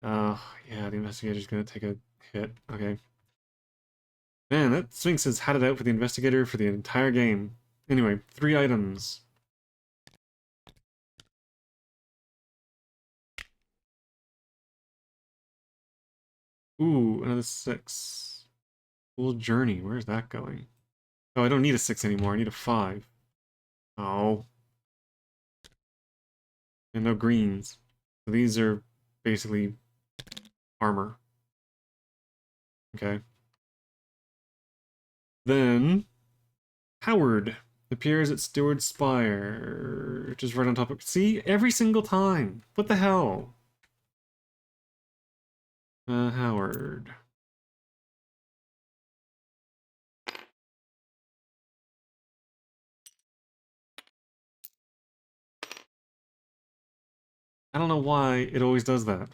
Yeah, the investigator's gonna take a hit. Okay. Man, that Sphinx has had it out for the investigator for the entire game. Anyway, 3 items. Ooh, another 6. Full journey. Where's that going? Oh, I don't need a 6 anymore. I need a 5. Oh. And no greens. So these are basically armor. Okay. Then Howard appears at Stewart Spire, which is right on top of. See, every single time. What the hell? Howard. I don't know why it always does that.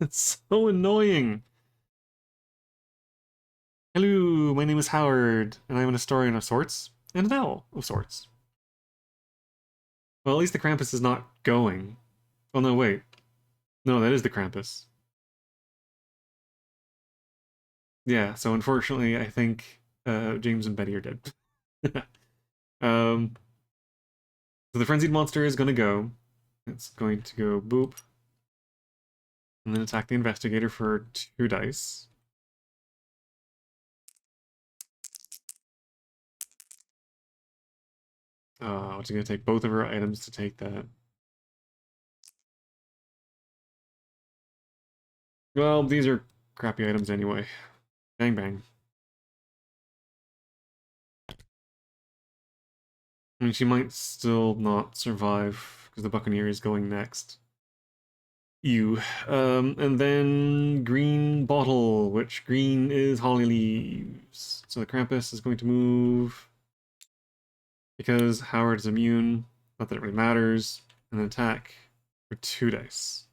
It's so annoying. Hello, my name is Howard, and I'm an historian of sorts, and an owl of sorts. Well, at least the Krampus is not going. Oh no, wait. No, that is the Krampus. Yeah, so unfortunately, I think James and Betty are dead. um, so the Frenzied Monster is going to go. It's going to go boop. And then attack the Investigator for 2 dice. It's going to take both of her items to take that. Well, these are crappy items anyway. Bang, bang. I mean, she might still not survive because the Buccaneer is going next. Ew. And then green bottle, which green is holly leaves. So the Krampus is going to move because Howard is immune. Not that it really matters. And then attack for 2 dice.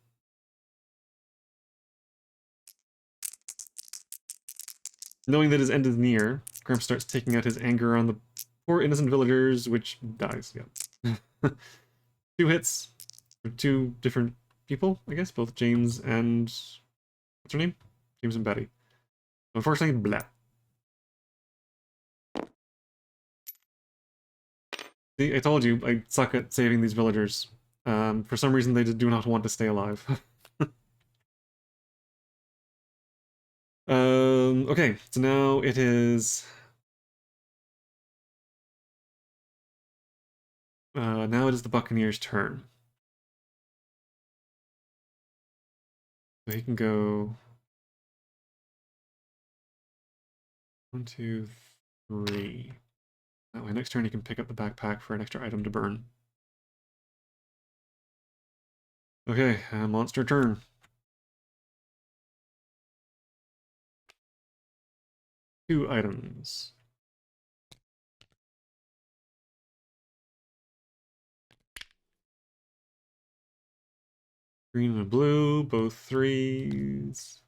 Knowing that his end is near, Krampus starts taking out his anger on the poor innocent villagers, which dies. Yeah. 2 hits for 2 different people, I guess, both James and what's her name? James and Betty. Unfortunately, blah. See, I told you, I suck at saving these villagers. For some reason, they do not want to stay alive. Okay, so now it is... now it is the Buccaneers' turn. So he can go... 1, 2, 3. That way, next turn he can pick up the backpack for an extra item to burn. Okay, monster turn. Two items. Green and blue, both 3s.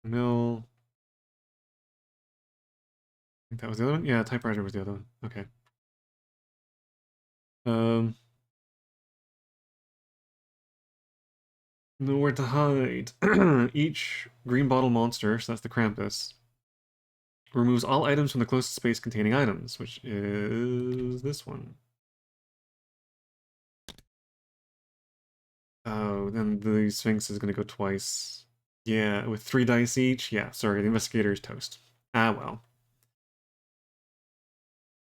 Mill. I think that was the other one? Yeah, typewriter was the other one. Okay. Nowhere to hide. Each green bottle monster, so that's the Krampus, removes all items from the closest space containing items, which is this one. Oh, then the Sphinx is going to go twice. Yeah, with 3 dice each. Yeah, sorry, the Investigator is toast. Ah, well.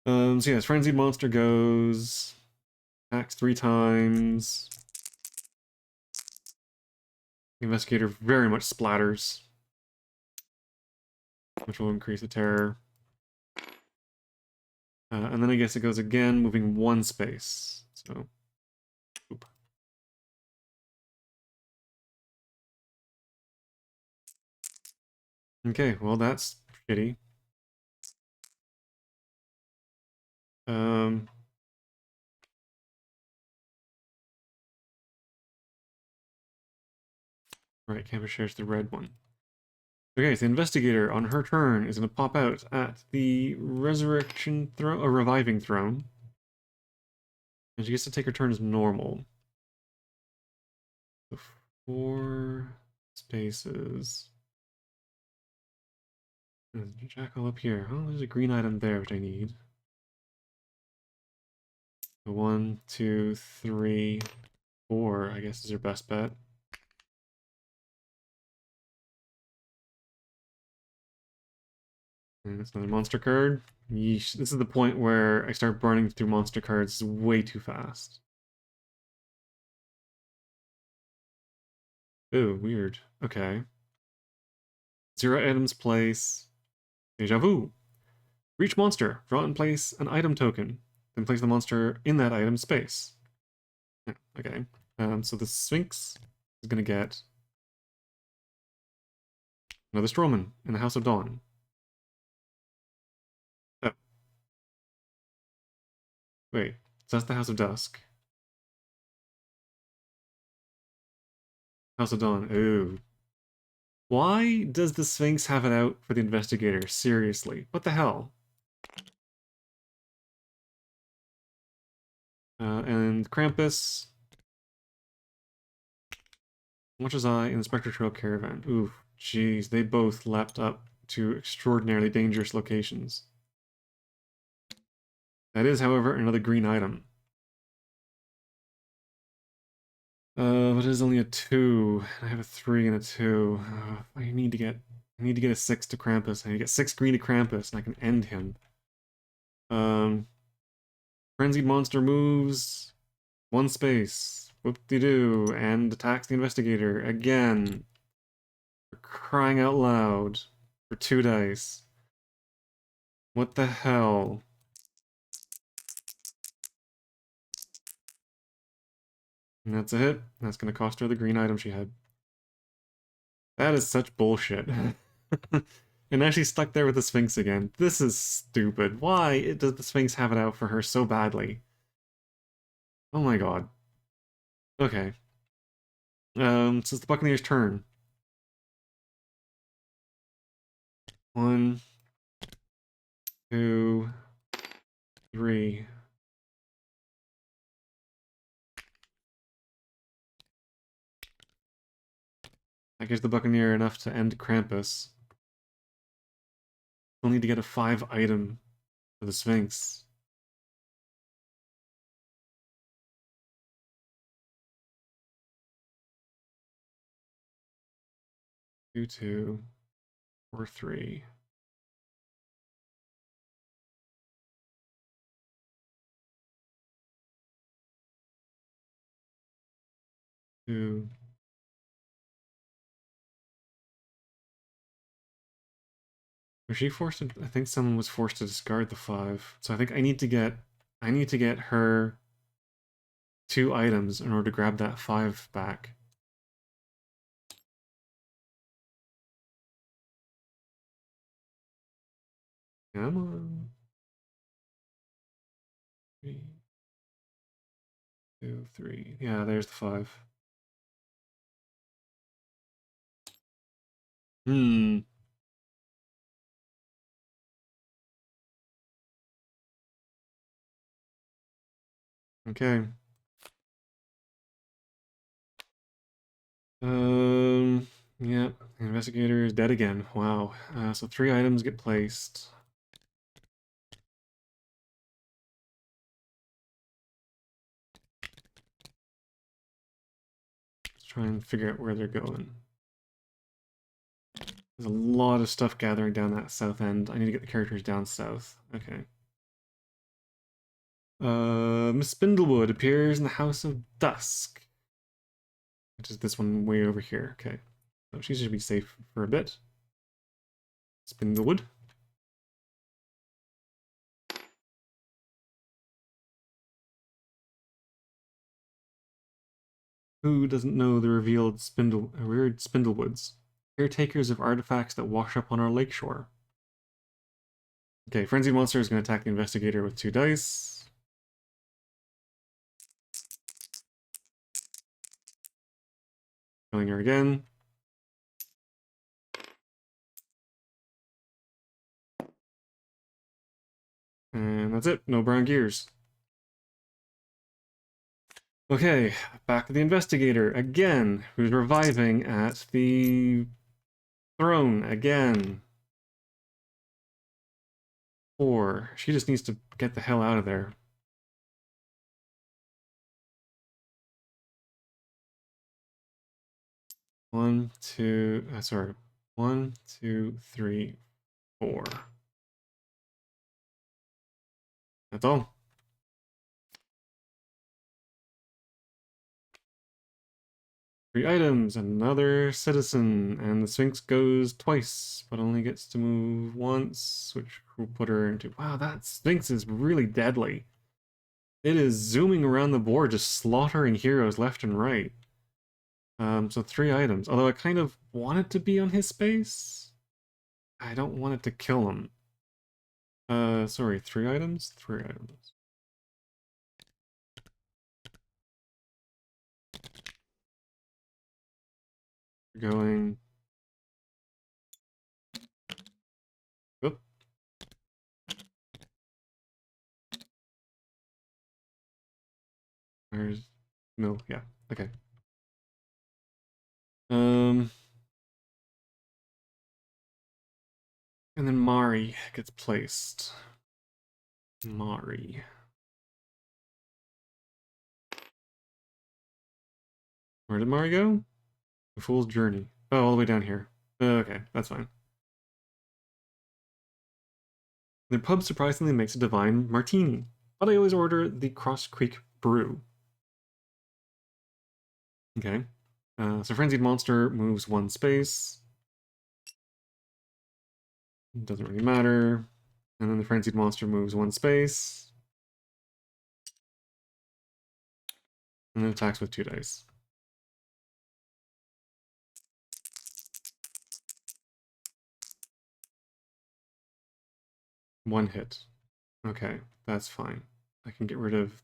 So yeah, this Frenzied Monster goes... attacks 3 times. The Investigator very much splatters, which will increase the terror. And then I guess it goes again, moving 1 space. So, oop. Okay, well that's shitty. Um, right, Campus shares the red one. Okay, so the Investigator on her turn is going to pop out at the Resurrection Throne, a Reviving Throne. And she gets to take her turn as normal. So 4 spaces. There's a Jackal up here. Oh, there's a green item there, which I need. So 1, 2, 3, 4, I guess is her best bet. And it's another monster card. Yeesh. This is the point where I start burning through monster cards way too fast. Ooh, weird. Okay. 0 items place. Deja vu. For each monster, draw and place an item token. Then place the monster in that item space. Yeah, okay. So the Sphinx is gonna get another Strawman in the House of Dawn. Oh, wait. So that's the House of Dusk. House of Dawn. Ooh. Why does the Sphinx have it out for the investigator? Seriously. What the hell? And Krampus. Watcher's Eye and the Spectre Trail Caravan. Ooh, jeez. They both leapt up to extraordinarily dangerous locations. That is, however, another green item. But it is only a 2. I have a 3 and a 2. I need to get a 6 to Krampus. I need to get 6 green to Krampus, and I can end him. Frenzied monster moves 1 space. Whoop-de-doo. And attacks the investigator again. For crying out loud. For 2 dice. What the hell? And that's a hit. That's gonna cost her the green item she had. That is such bullshit. And now she's stuck there with the Sphinx again. This is stupid. Why does the Sphinx have it out for her so badly? Oh my god. Okay. So it's the Buccaneers' turn. 1, 2, 3. That gives the Buccaneer enough to end Krampus. We'll need to get a 5 item for the Sphinx. Two, 2, or 3. 2. Was she forced to? I think someone was forced to discard the 5. So I think I need to get her 2 items in order to grab that 5 back. Come on. 3, 2, 3. Yeah, there's the 5. Hmm. Okay. Um. Yep. The investigator is dead again. Wow. So 3 items get placed. Let's try and figure out where they're going. There's a lot of stuff gathering down that south end. I need to get the characters down south. Okay. Miss Spindlewood appears in the House of Dusk, which is this one way over here. Okay. So she should be safe for a bit. Spindlewood. Who doesn't know the revealed weird Spindlewoods? Caretakers of artifacts that wash up on our lakeshore. Okay, Frenzied Monster is going to attack the investigator with 2 dice. Killing her again. And that's it. No brown gears. Okay, back to the investigator again, who's reviving at the throne again. 4. She just needs to get the hell out of there. One, two, sorry. 1, 2, 3, 4. That's all. 3 items, another citizen, and the Sphinx goes twice, but only gets to move once, which will put her into... Wow, that Sphinx is really deadly. It is zooming around the board, just slaughtering heroes left and right. So 3 items, although I kind of want it to be on his space. I don't want it to kill him. Sorry, 3 items? 3 items. Going... Oop. There's... No, yeah, okay. And then Mari gets placed. Mari. Where did Mari go? The Fool's Journey. Oh, all the way down here. Okay, that's fine. The pub surprisingly makes a divine martini, but I always order the Cross Creek Brew. Okay. So Frenzied Monster moves 1 space. Doesn't really matter. And then the Frenzied Monster moves 1 space. And then attacks with 2 dice. One hit. Okay, that's fine. I can get rid of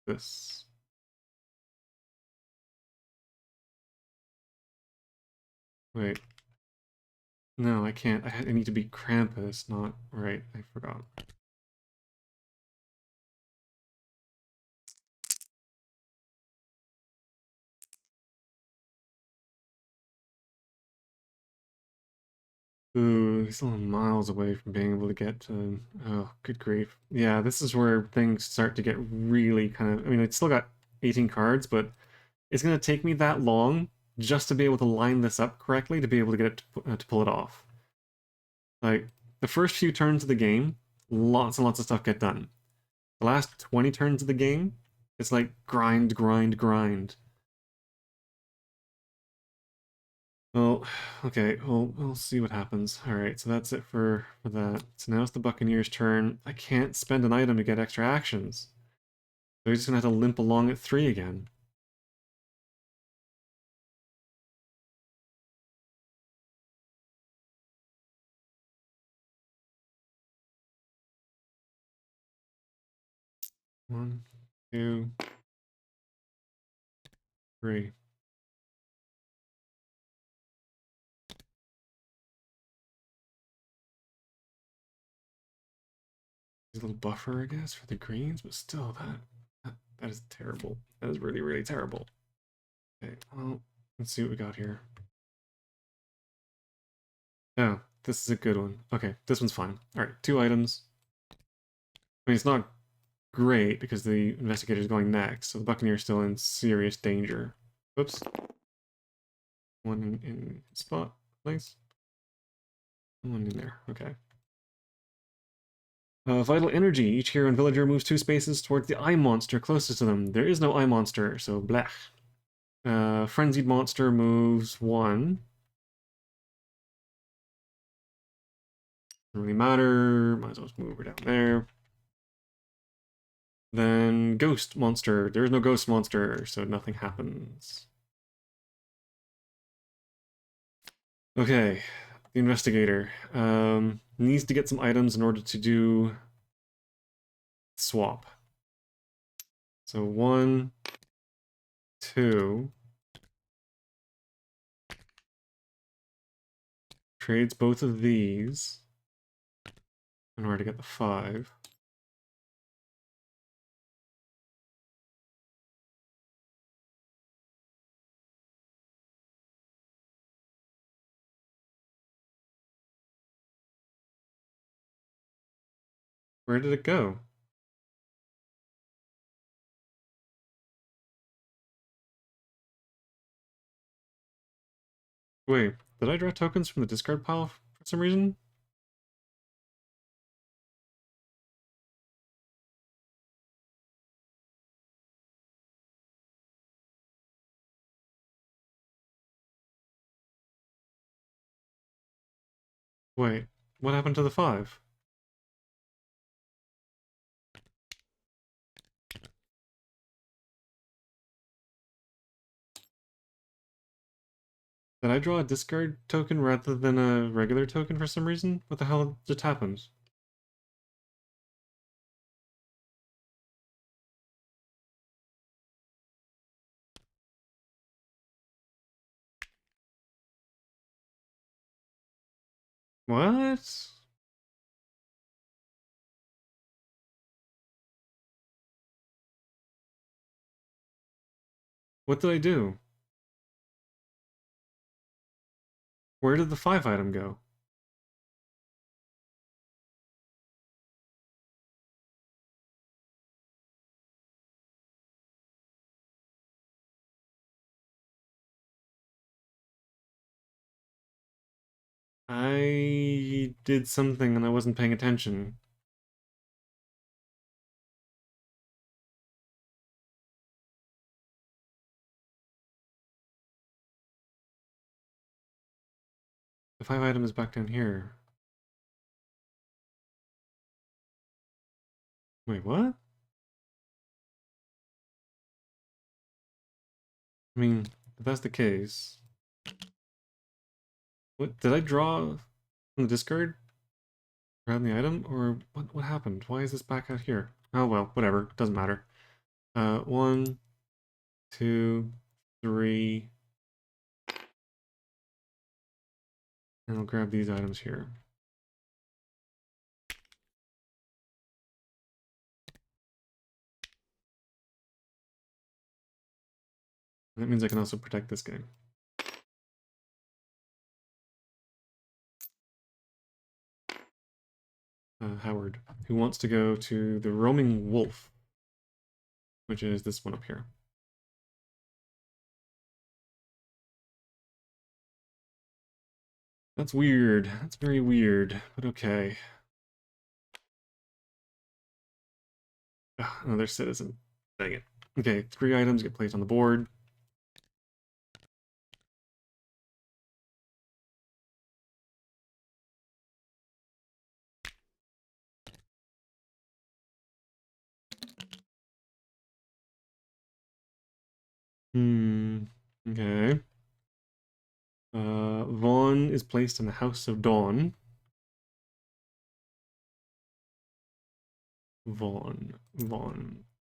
this. Wait. No, I can't. I need to be Krampus, not... Right, I forgot. Ooh, he's still miles away from being able to get to... Oh, good grief. Yeah, this is where things start to get really kind of... I mean, it's still got 18 cards, but it's going to take me that long just to be able to line this up correctly to be able to get it to pull it off. Like, the first few turns of the game, lots and lots of stuff get done. The last 20 turns of the game, it's like grind, grind, grind. Well, okay, we'll see what happens. Alright, so that's it for that. So now it's the Buccaneers' turn. I can't spend an item to get extra actions. They're just gonna have to limp along at 3 again. One, two, three. There's a little buffer, I guess, for the greens, but still, that is terrible. That is really, really terrible. Okay, well, let's see what we got here. Oh, this is a good one. Okay, this one's fine. Alright, 2 items. I mean, it's not great because the investigator's going next, so the Buccaneer's still in serious danger. Whoops. One in spot, nice. One in there, okay. Vital Energy. Each hero and villager moves 2 spaces towards the eye monster closest to them. There is no eye monster, so blech. Frenzied Monster moves 1. Doesn't really matter. Might as well just move her down there. Then Ghost Monster. There is no Ghost Monster, so nothing happens. Okay, the investigator needs to get some items in order to do swap. So 1, 2. Trades both of these in order to get the 5. Where did it go? Wait, did I draw tokens from the discard pile for some reason? Wait, what happened to the 5? Did I draw a discard token rather than a regular token for some reason? What the hell just happened? What? What did I do? Where did the 5 item go? I did something and I wasn't paying attention. The 5 item is back down here. Wait, what? I mean, if that's the case... What, did I draw from the discard? Grab the item? Or what happened? Why is this back out here? Oh well, whatever. Doesn't matter. 1, 2, 3... And I'll grab these items here. And that means I can also protect this guy. Howard, who wants to go to the Roaming Wolf, which is this one up here. That's weird. That's very weird, but okay. Ugh, another citizen. Dang it. Okay, 3 items get placed on the board. Okay. Vaughn is placed in the House of Dawn. Vaughn.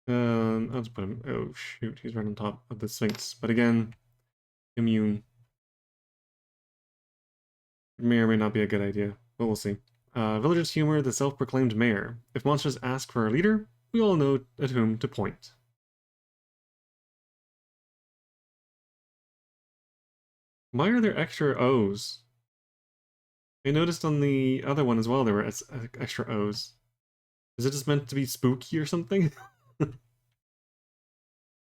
I'll just put him. Oh shoot, he's right on top of the Sphinx. But again, immune. May or may not be a good idea, but we'll see. Villagers humor the self-proclaimed mayor. If monsters ask for a leader, we all know at whom to point. Why are there extra O's? I noticed on the other one as well there were extra O's. Is it just meant to be spooky or something?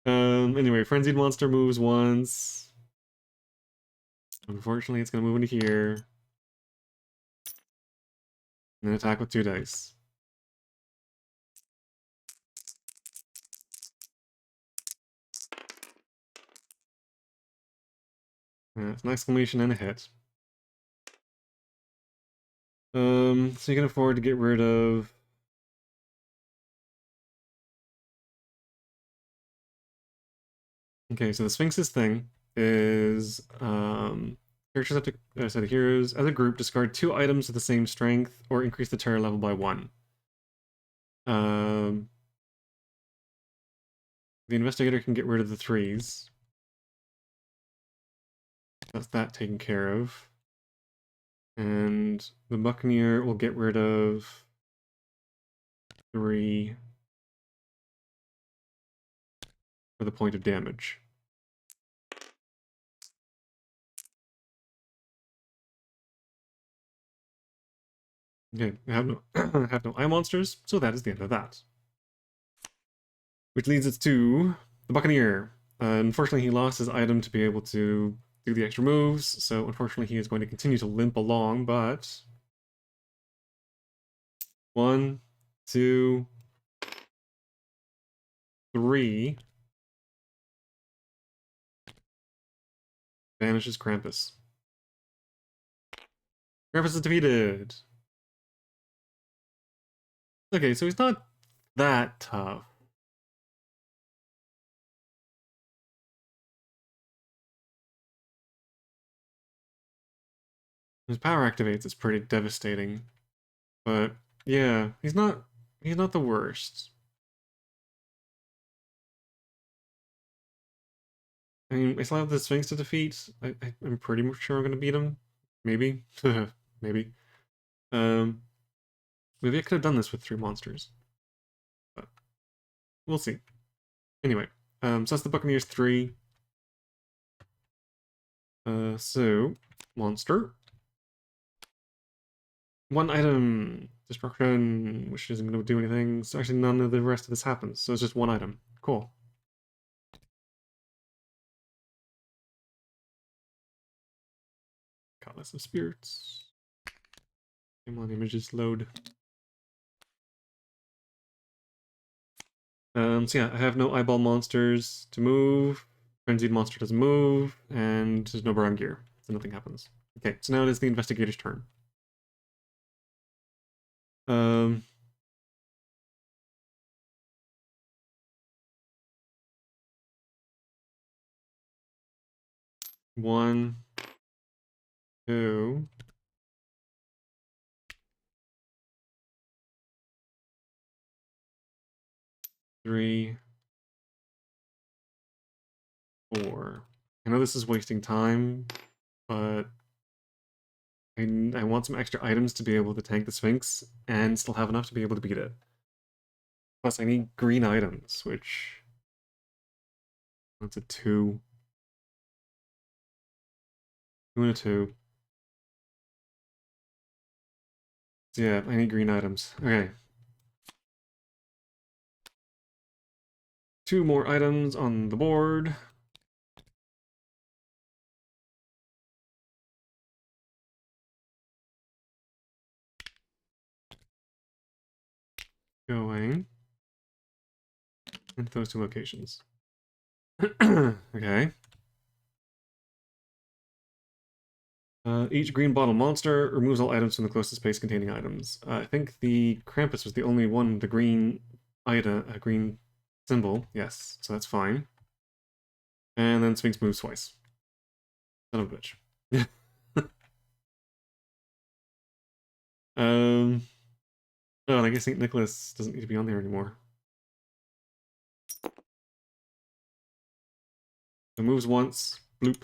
Anyway, Frenzied Monster moves once. Unfortunately, it's going to move into here. And then attack with 2 dice. It's an exclamation and a hit. So you can afford to get rid of... Okay, so the Sphinx's thing is... characters have to... so the heroes, as a group, discard 2 items with the same strength or increase the terror level by 1. The investigator can get rid of the 3s. That's that taken care of. And the buccaneer will get rid of 3 for the point of damage. Okay, I have no, have no eye monsters, so that is the end of that. Which leads us to the buccaneer. Unfortunately, he lost his item to be able to do the extra moves, so unfortunately he is going to continue to limp along, but... 1, 2, 3... Vanishes Krampus. Krampus is defeated. Okay, so he's not that tough. His power activates, it's pretty devastating. But yeah, he's not the worst. I mean, I still have the Sphinx to defeat. I'm pretty sure I'm gonna beat him. Maybe. Maybe. Um, maybe I could have done this with 3 monsters. But we'll see. Anyway, so that's the Buccaneers 3. So, monster. 1 item. Destruction, which isn't gonna do anything. So actually none of the rest of this happens. So it's just 1 item. Cool. Goddess of Spirits. Come on, images load. So yeah, I have no eyeball monsters to move. Frenzied monster doesn't move, and there's no brown gear, so nothing happens. Okay, so now it is the investigator's turn. Um, one, two, three, four. I know this is wasting time, but I want some extra items to be able to tank the Sphinx and still have enough to be able to beat it. Plus, I need green items, which that's a 2. 2 and a 2. So yeah, I need green items. Okay. 2 more items on the board. Going into those 2 locations. Okay. Each green bottle monster removes all items from the closest space containing items. I think the Krampus was the only one with the green item, a green symbol. Yes, so that's fine. And then Sphinx moves twice. Son of a bitch. um. Oh, and I guess St. Nicholas doesn't need to be on there anymore. So moves once, bloop.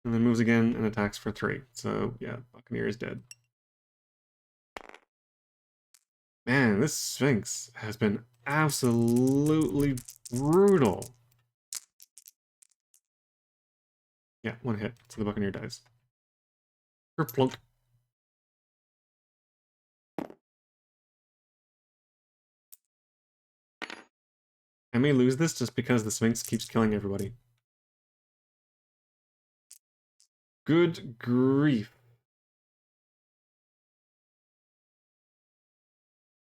And then moves again and attacks for 3. So yeah, Buccaneer is dead. Man, this Sphinx has been absolutely brutal. Yeah, 1 hit, so the Buccaneer dies. Plunk. I may lose this just because the Sphinx keeps killing everybody. Good grief.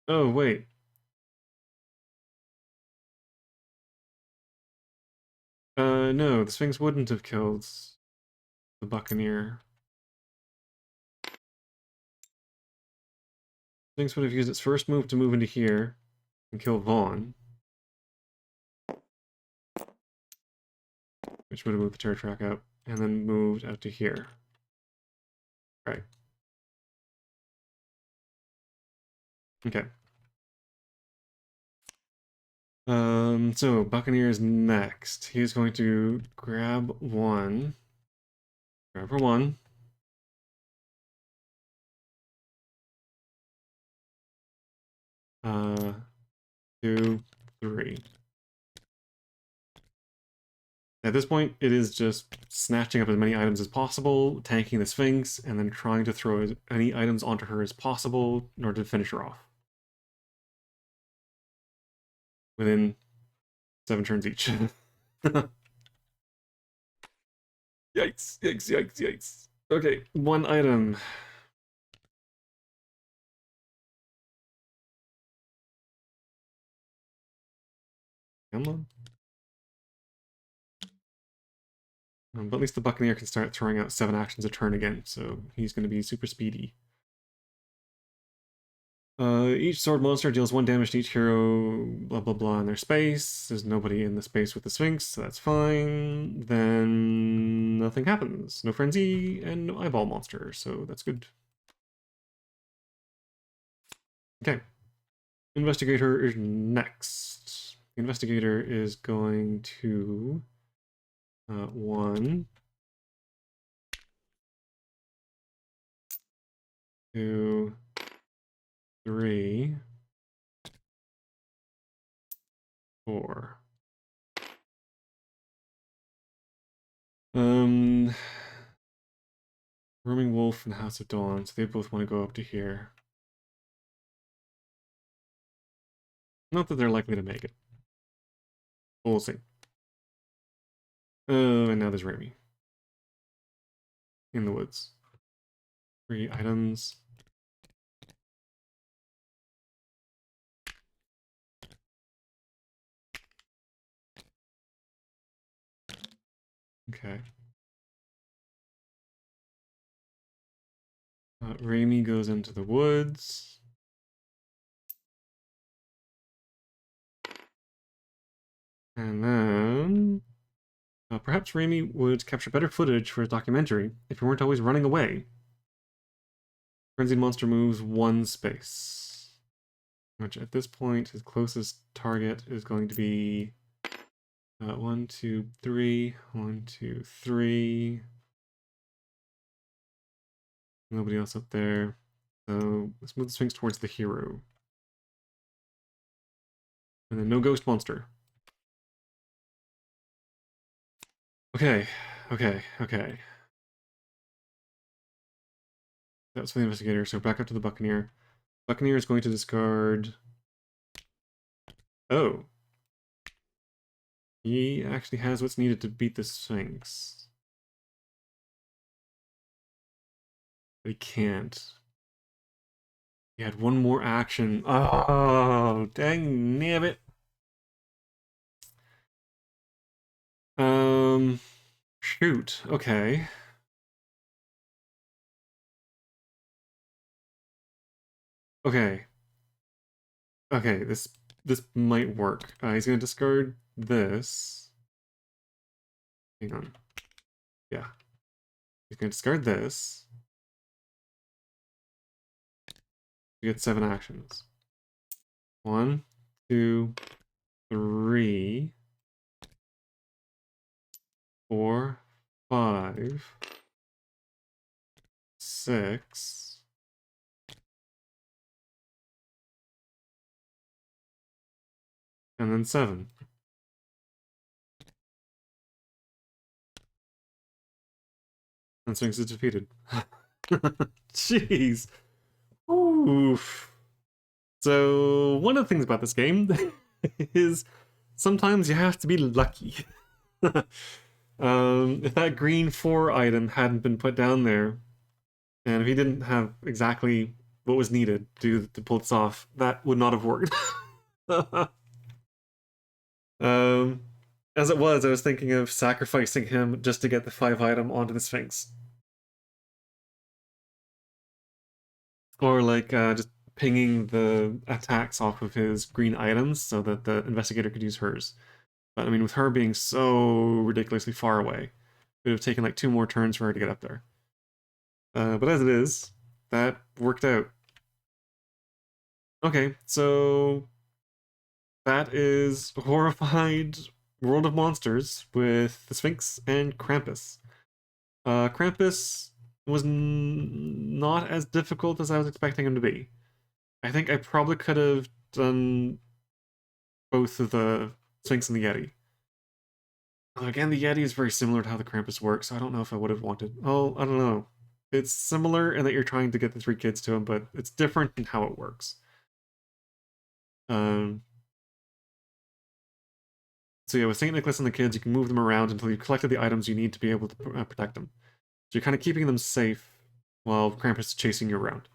Oh, wait. No, the Sphinx wouldn't have killed the Buccaneer. Sphinx would have used its first move to move into here and kill Vaughn, which would have moved the terror track up, and then moved out to here. Right. Okay. So Buccaneer is next. He's going to grab 1. Grab for 1. Uh, 2, 3. At this point, it is just snatching up as many items as possible, tanking the Sphinx, and then trying to throw as many items onto her as possible in order to finish her off. Within 7 turns each. Yikes, yikes, yikes, yikes. Okay, 1 item. Come on. But at least the Buccaneer can start throwing out 7 actions a turn again, so he's going to be super speedy. Each sword monster deals 1 damage to each hero, blah blah blah, in their space. There's nobody in the space with the Sphinx, so that's fine. Then nothing happens. No frenzy and no eyeball monster, so that's good. Okay. Investigator is next. Investigator is going to 1, 2, 3, 4. Roaming Wolf and House of Dawn, so they both want to go up to here. Not that they're likely to make it. We'll see. Oh, and now there's Remy. In the woods. 3 items. Okay. Remy goes into the woods. And then perhaps Remy would capture better footage for his documentary if he weren't always running away. Frenzied Monster moves 1 space. Which at this point, his closest target is going to be 1, 2, 3. 1, 2, 3. Nobody else up there. So let's move the Sphinx towards the hero. And then no ghost monster. Okay. That's for the investigator, so back up to the Buccaneer. Buccaneer is going to discard... Oh. He actually has what's needed to beat the Sphinx. But he can't. He had 1 more action. Oh, dang nabbit. Shoot. Okay. Okay. Okay, this might work. He's gonna discard this. Hang on. Yeah. He's gonna discard this. You get 7 actions. 1, 2, 3, 4, 5, 6. And then 7. And Sphinx is defeated. Jeez. Oof. So, one of the things about this game is sometimes you have to be lucky. If that green 4 item hadn't been put down there, and if he didn't have exactly what was needed to pull this off, that would not have worked. As it was, I was thinking of sacrificing him just to get the 5 item onto the Sphinx. Or like just pinging the attacks off of his green items so that the investigator could use hers. But I mean, with her being so ridiculously far away, it would have taken like 2 more turns for her to get up there. But as it is, that worked out. Okay, so that is Horrified World of Monsters with the Sphinx and Krampus. Krampus was not as difficult as I was expecting him to be. I think I probably could have done both of the Sphinx and the Yeti. Again, the Yeti is very similar to how the Krampus works, so I don't know if I would have wanted... Oh, I don't know. It's similar in that you're trying to get the 3 kids to him, but it's different in how it works. So yeah, with St. Nicholas and the kids, you can move them around until you've collected the items you need to be able to protect them. So you're kind of keeping them safe while Krampus is chasing you around.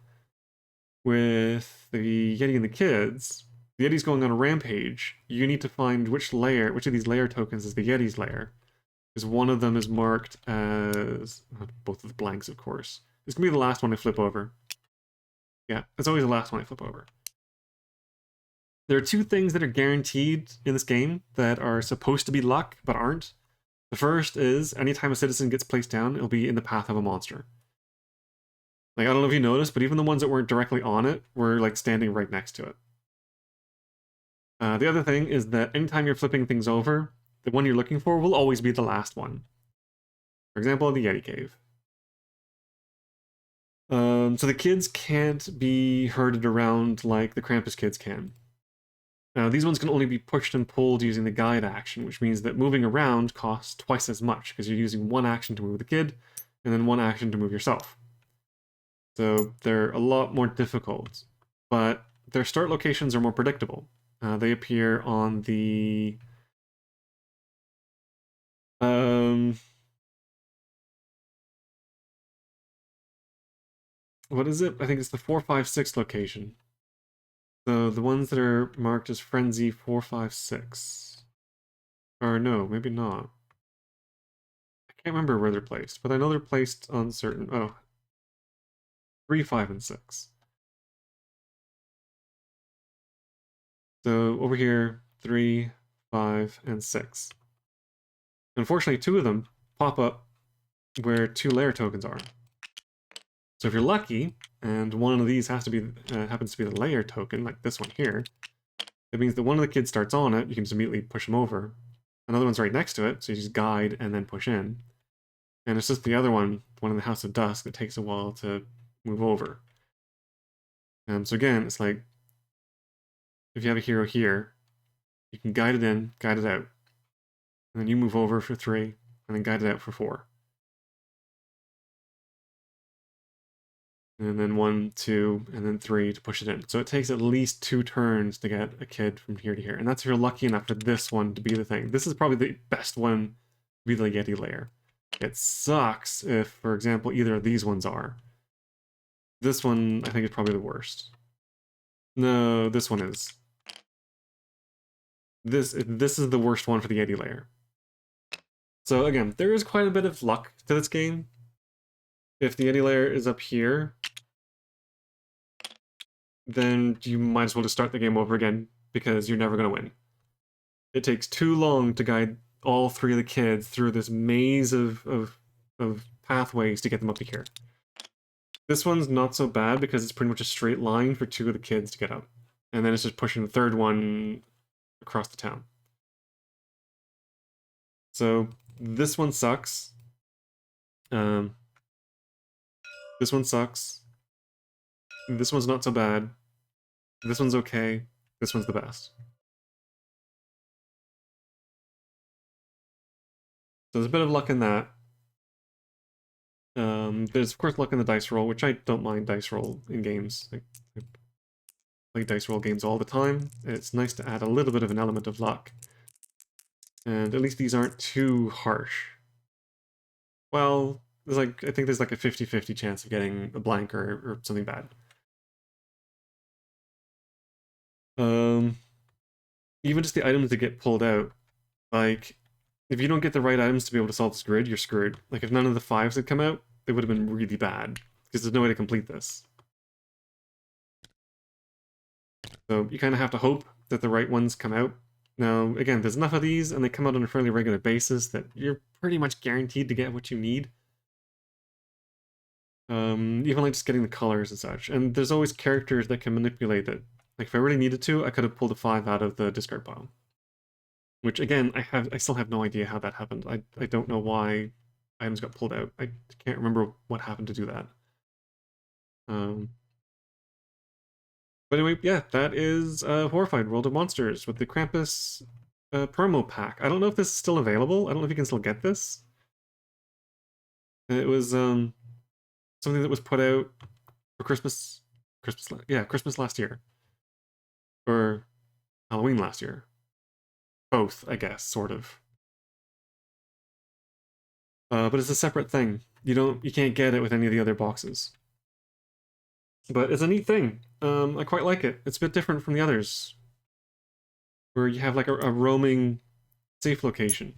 With the Yeti and the kids, the Yeti's going on a rampage. You need to find which of these lair tokens is the Yeti's lair, Because one of them is marked as both of the blanks, of course. It's gonna be the last one I flip over. Yeah, it's always the last one I flip over. There are two things that are guaranteed in this game that are supposed to be luck, but aren't. The first is anytime a citizen gets placed down, it'll be in the path of a monster. Like, I don't know if you noticed, but even the ones that weren't directly on it were like standing right next to it. The other thing is that anytime you're flipping things over, the one you're looking for will always be the last one. For example, the Yeti Cave. So the kids can't be herded around like the Krampus kids can. Now, these ones can only be pushed and pulled using the guide action, which means that moving around costs twice as much because you're using one action to move the kid and then one action to move yourself. So they're a lot more difficult, but their start locations are more predictable. They appear on the what is it? I think it's the 456 location. So the ones that are marked as Frenzy 456. Or no, maybe not. I can't remember where they're placed, but I know they're placed on certain... Oh. 3, 5, and 6. So over here, 3, 5, and 6. Unfortunately, 2 of them pop up where 2 layer tokens are. So if you're lucky, and one of these has to be happens to be the layer token, like this one here, it means that one of the kids starts on it, you can just immediately push them over. Another one's right next to it, so you just guide and then push in. And it's just the other one in the House of Dusk, that takes a while to move over. So again, it's like, if you have a hero here, you can guide it in, guide it out. And then you move over for 3, and then guide it out for 4. And then 1, 2, and then 3 to push it in. So it takes at least 2 turns to get a kid from here to here. And that's if you're lucky enough for this one to be the thing. This is probably the best one to be the Yeti layer. It sucks if, for example, either of these ones are. This one, I think, is probably the worst. No, this one is. This is the worst one for the Yeti layer. So again, there is quite a bit of luck to this game. If the Yeti layer is up here, then you might as well just start the game over again, because you're never going to win. It takes too long to guide all 3 of the kids through this maze of pathways to get them up to here. This one's not so bad because it's pretty much a straight line for 2 of the kids to get up. And then it's just pushing the 3rd one across the town. So this one sucks. This one sucks. This one's not so bad. This one's okay. This one's the best. So there's a bit of luck in that. There's of course luck in the dice roll, which I don't mind dice roll in games. I play dice roll games all the time. It's nice to add a little bit of an element of luck. And at least these aren't too harsh. Well, I think there's like a 50-50 chance of getting a blank or something bad. Even just the items that get pulled out, like, if you don't get the right items to be able to solve this grid, you're screwed. Like, if none of the 5s had come out, they would have been really bad, because there's no way to complete this. So you kind of have to hope that the right ones come out. Now, again, there's enough of these, and they come out on a fairly regular basis, that you're pretty much guaranteed to get what you need. Even like just getting the colors and such. And there's always characters that can manipulate it. Like, if I really needed to, I could have pulled a 5 out of the discard pile. Which, again, I still have no idea how that happened. I don't know why items got pulled out. I can't remember what happened to do that. But anyway, yeah, that is Horrified World of Monsters with the Krampus promo pack. I don't know if this is still available. I don't know if you can still get this. It was something that was put out for Christmas last year. Or Halloween last year. Both, I guess, sort of. But it's a separate thing. You can't get it with any of the other boxes. But it's a neat thing. I quite like it. It's a bit different from the others, where you have like a roaming safe location.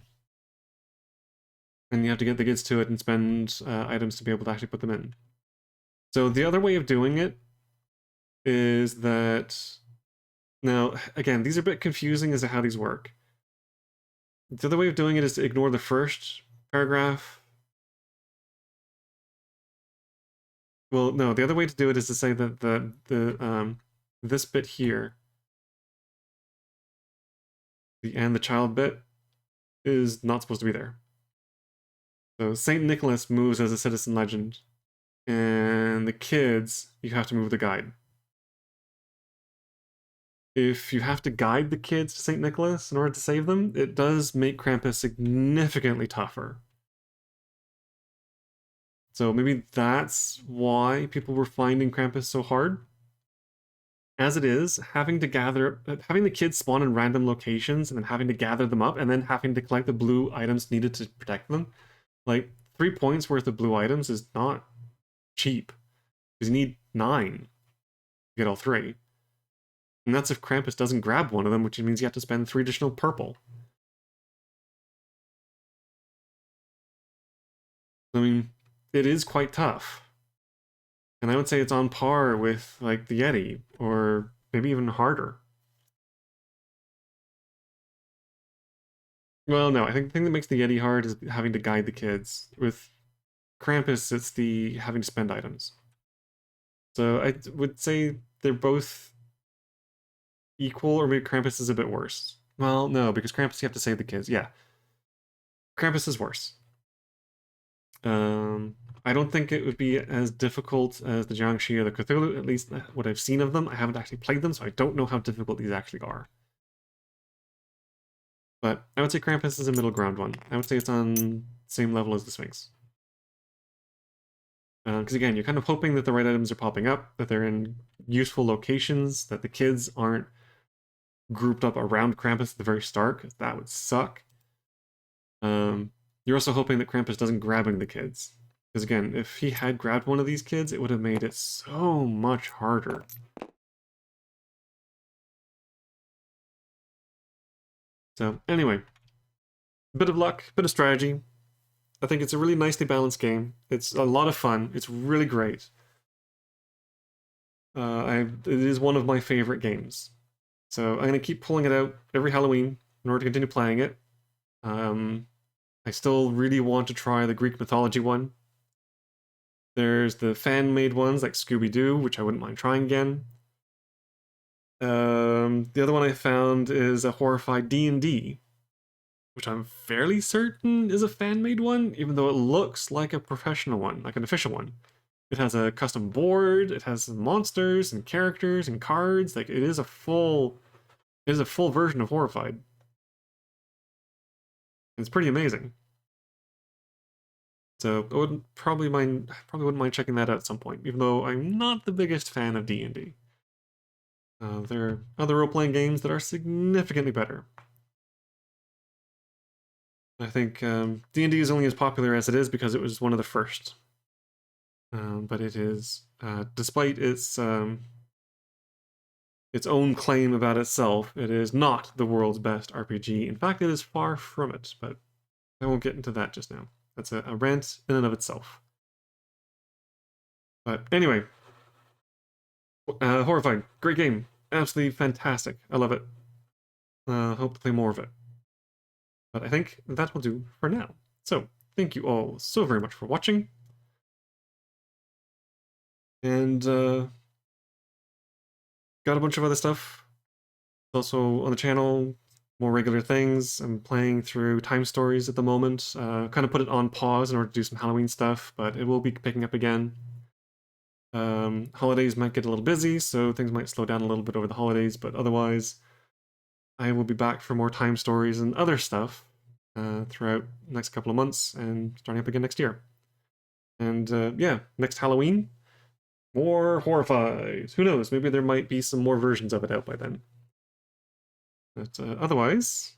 and you have to get the kids to it and spend items to be able to actually put them in. So the other way of doing it is that, now, again, these are a bit confusing as to how these work. The other way of doing it is to ignore the first paragraph. Well, no, the other way to do it is to say that this bit here, the and the child bit, is not supposed to be there. So Saint Nicholas moves as a citizen legend, and the kids, you have to move the guide. If you have to guide the kids to St. Nicholas in order to save them, it does make Krampus significantly tougher. So maybe that's why people were finding Krampus so hard. As it is, having the kids spawn in random locations and then having to gather them up and then having to collect the blue items needed to protect them, like 3 points worth of blue items is not cheap. Because you need 9 to get all 3. And that's if Krampus doesn't grab one of them, which means you have to spend 3 additional purple. I mean, it is quite tough. And I would say it's on par with, like, the Yeti, or maybe even harder. Well, no, I think the thing that makes the Yeti hard is having to guide the kids. With Krampus, it's the having to spend items. So I would say they're both equal, or maybe Krampus is a bit worse. Well, no, because Krampus you have to save the kids. Yeah. Krampus is worse. I don't think it would be as difficult as the Jiangshi or the Cthulhu, at least what I've seen of them. I haven't actually played them, so I don't know how difficult these actually are. But I would say Krampus is a middle ground one. I would say it's on the same level as the Sphinx. Because again, you're kind of hoping that the right items are popping up, that they're in useful locations, that the kids aren't grouped up around Krampus at the very start, because that would suck. You're also hoping that Krampus doesn't grabbing the kids. Because again, if he had grabbed one of these kids, it would have made it so much harder. So anyway, bit of luck, bit of strategy. I think it's a really nicely balanced game. It's a lot of fun. It's really great. It is one of my favorite games. So I'm going to keep pulling it out every Halloween in order to continue playing it. I still really want to try the Greek mythology one. There's the fan-made ones like Scooby-Doo, which I wouldn't mind trying again. The other one I found is a Horrified D&D, which I'm fairly certain is a fan-made one, even though it looks like a professional one, like an official one. It has a custom board, it has monsters and characters and cards, like it is a full version of Horrified. It's pretty amazing. So I wouldn't probably wouldn't mind checking that out at some point, even though I'm not the biggest fan of D&D. There are other role-playing games that are significantly better. I think D&D is only as popular as it is because it was one of the first. But it is, despite its own claim about itself, it is not the world's best RPG. In fact, it is far from it, but I won't get into that just now. That's a rant in and of itself. But anyway, Horrified, great game. Absolutely fantastic. I love it. Hope to play more of it. But I think that will do for now. So, thank you all so very much for watching. And got a bunch of other stuff also on the channel, more regular things. I'm playing through Time Stories at the moment. Kind of put it on pause in order to do some Halloween stuff, but it will be picking up again. Holidays might get a little busy, so things might slow down a little bit over the holidays, but otherwise I will be back for more Time Stories and other stuff throughout the next couple of months and starting up again next year. And yeah, next Halloween, more Horrified. Who knows, maybe there might be some more versions of it out by then. But otherwise,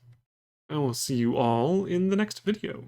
I will see you all in the next video.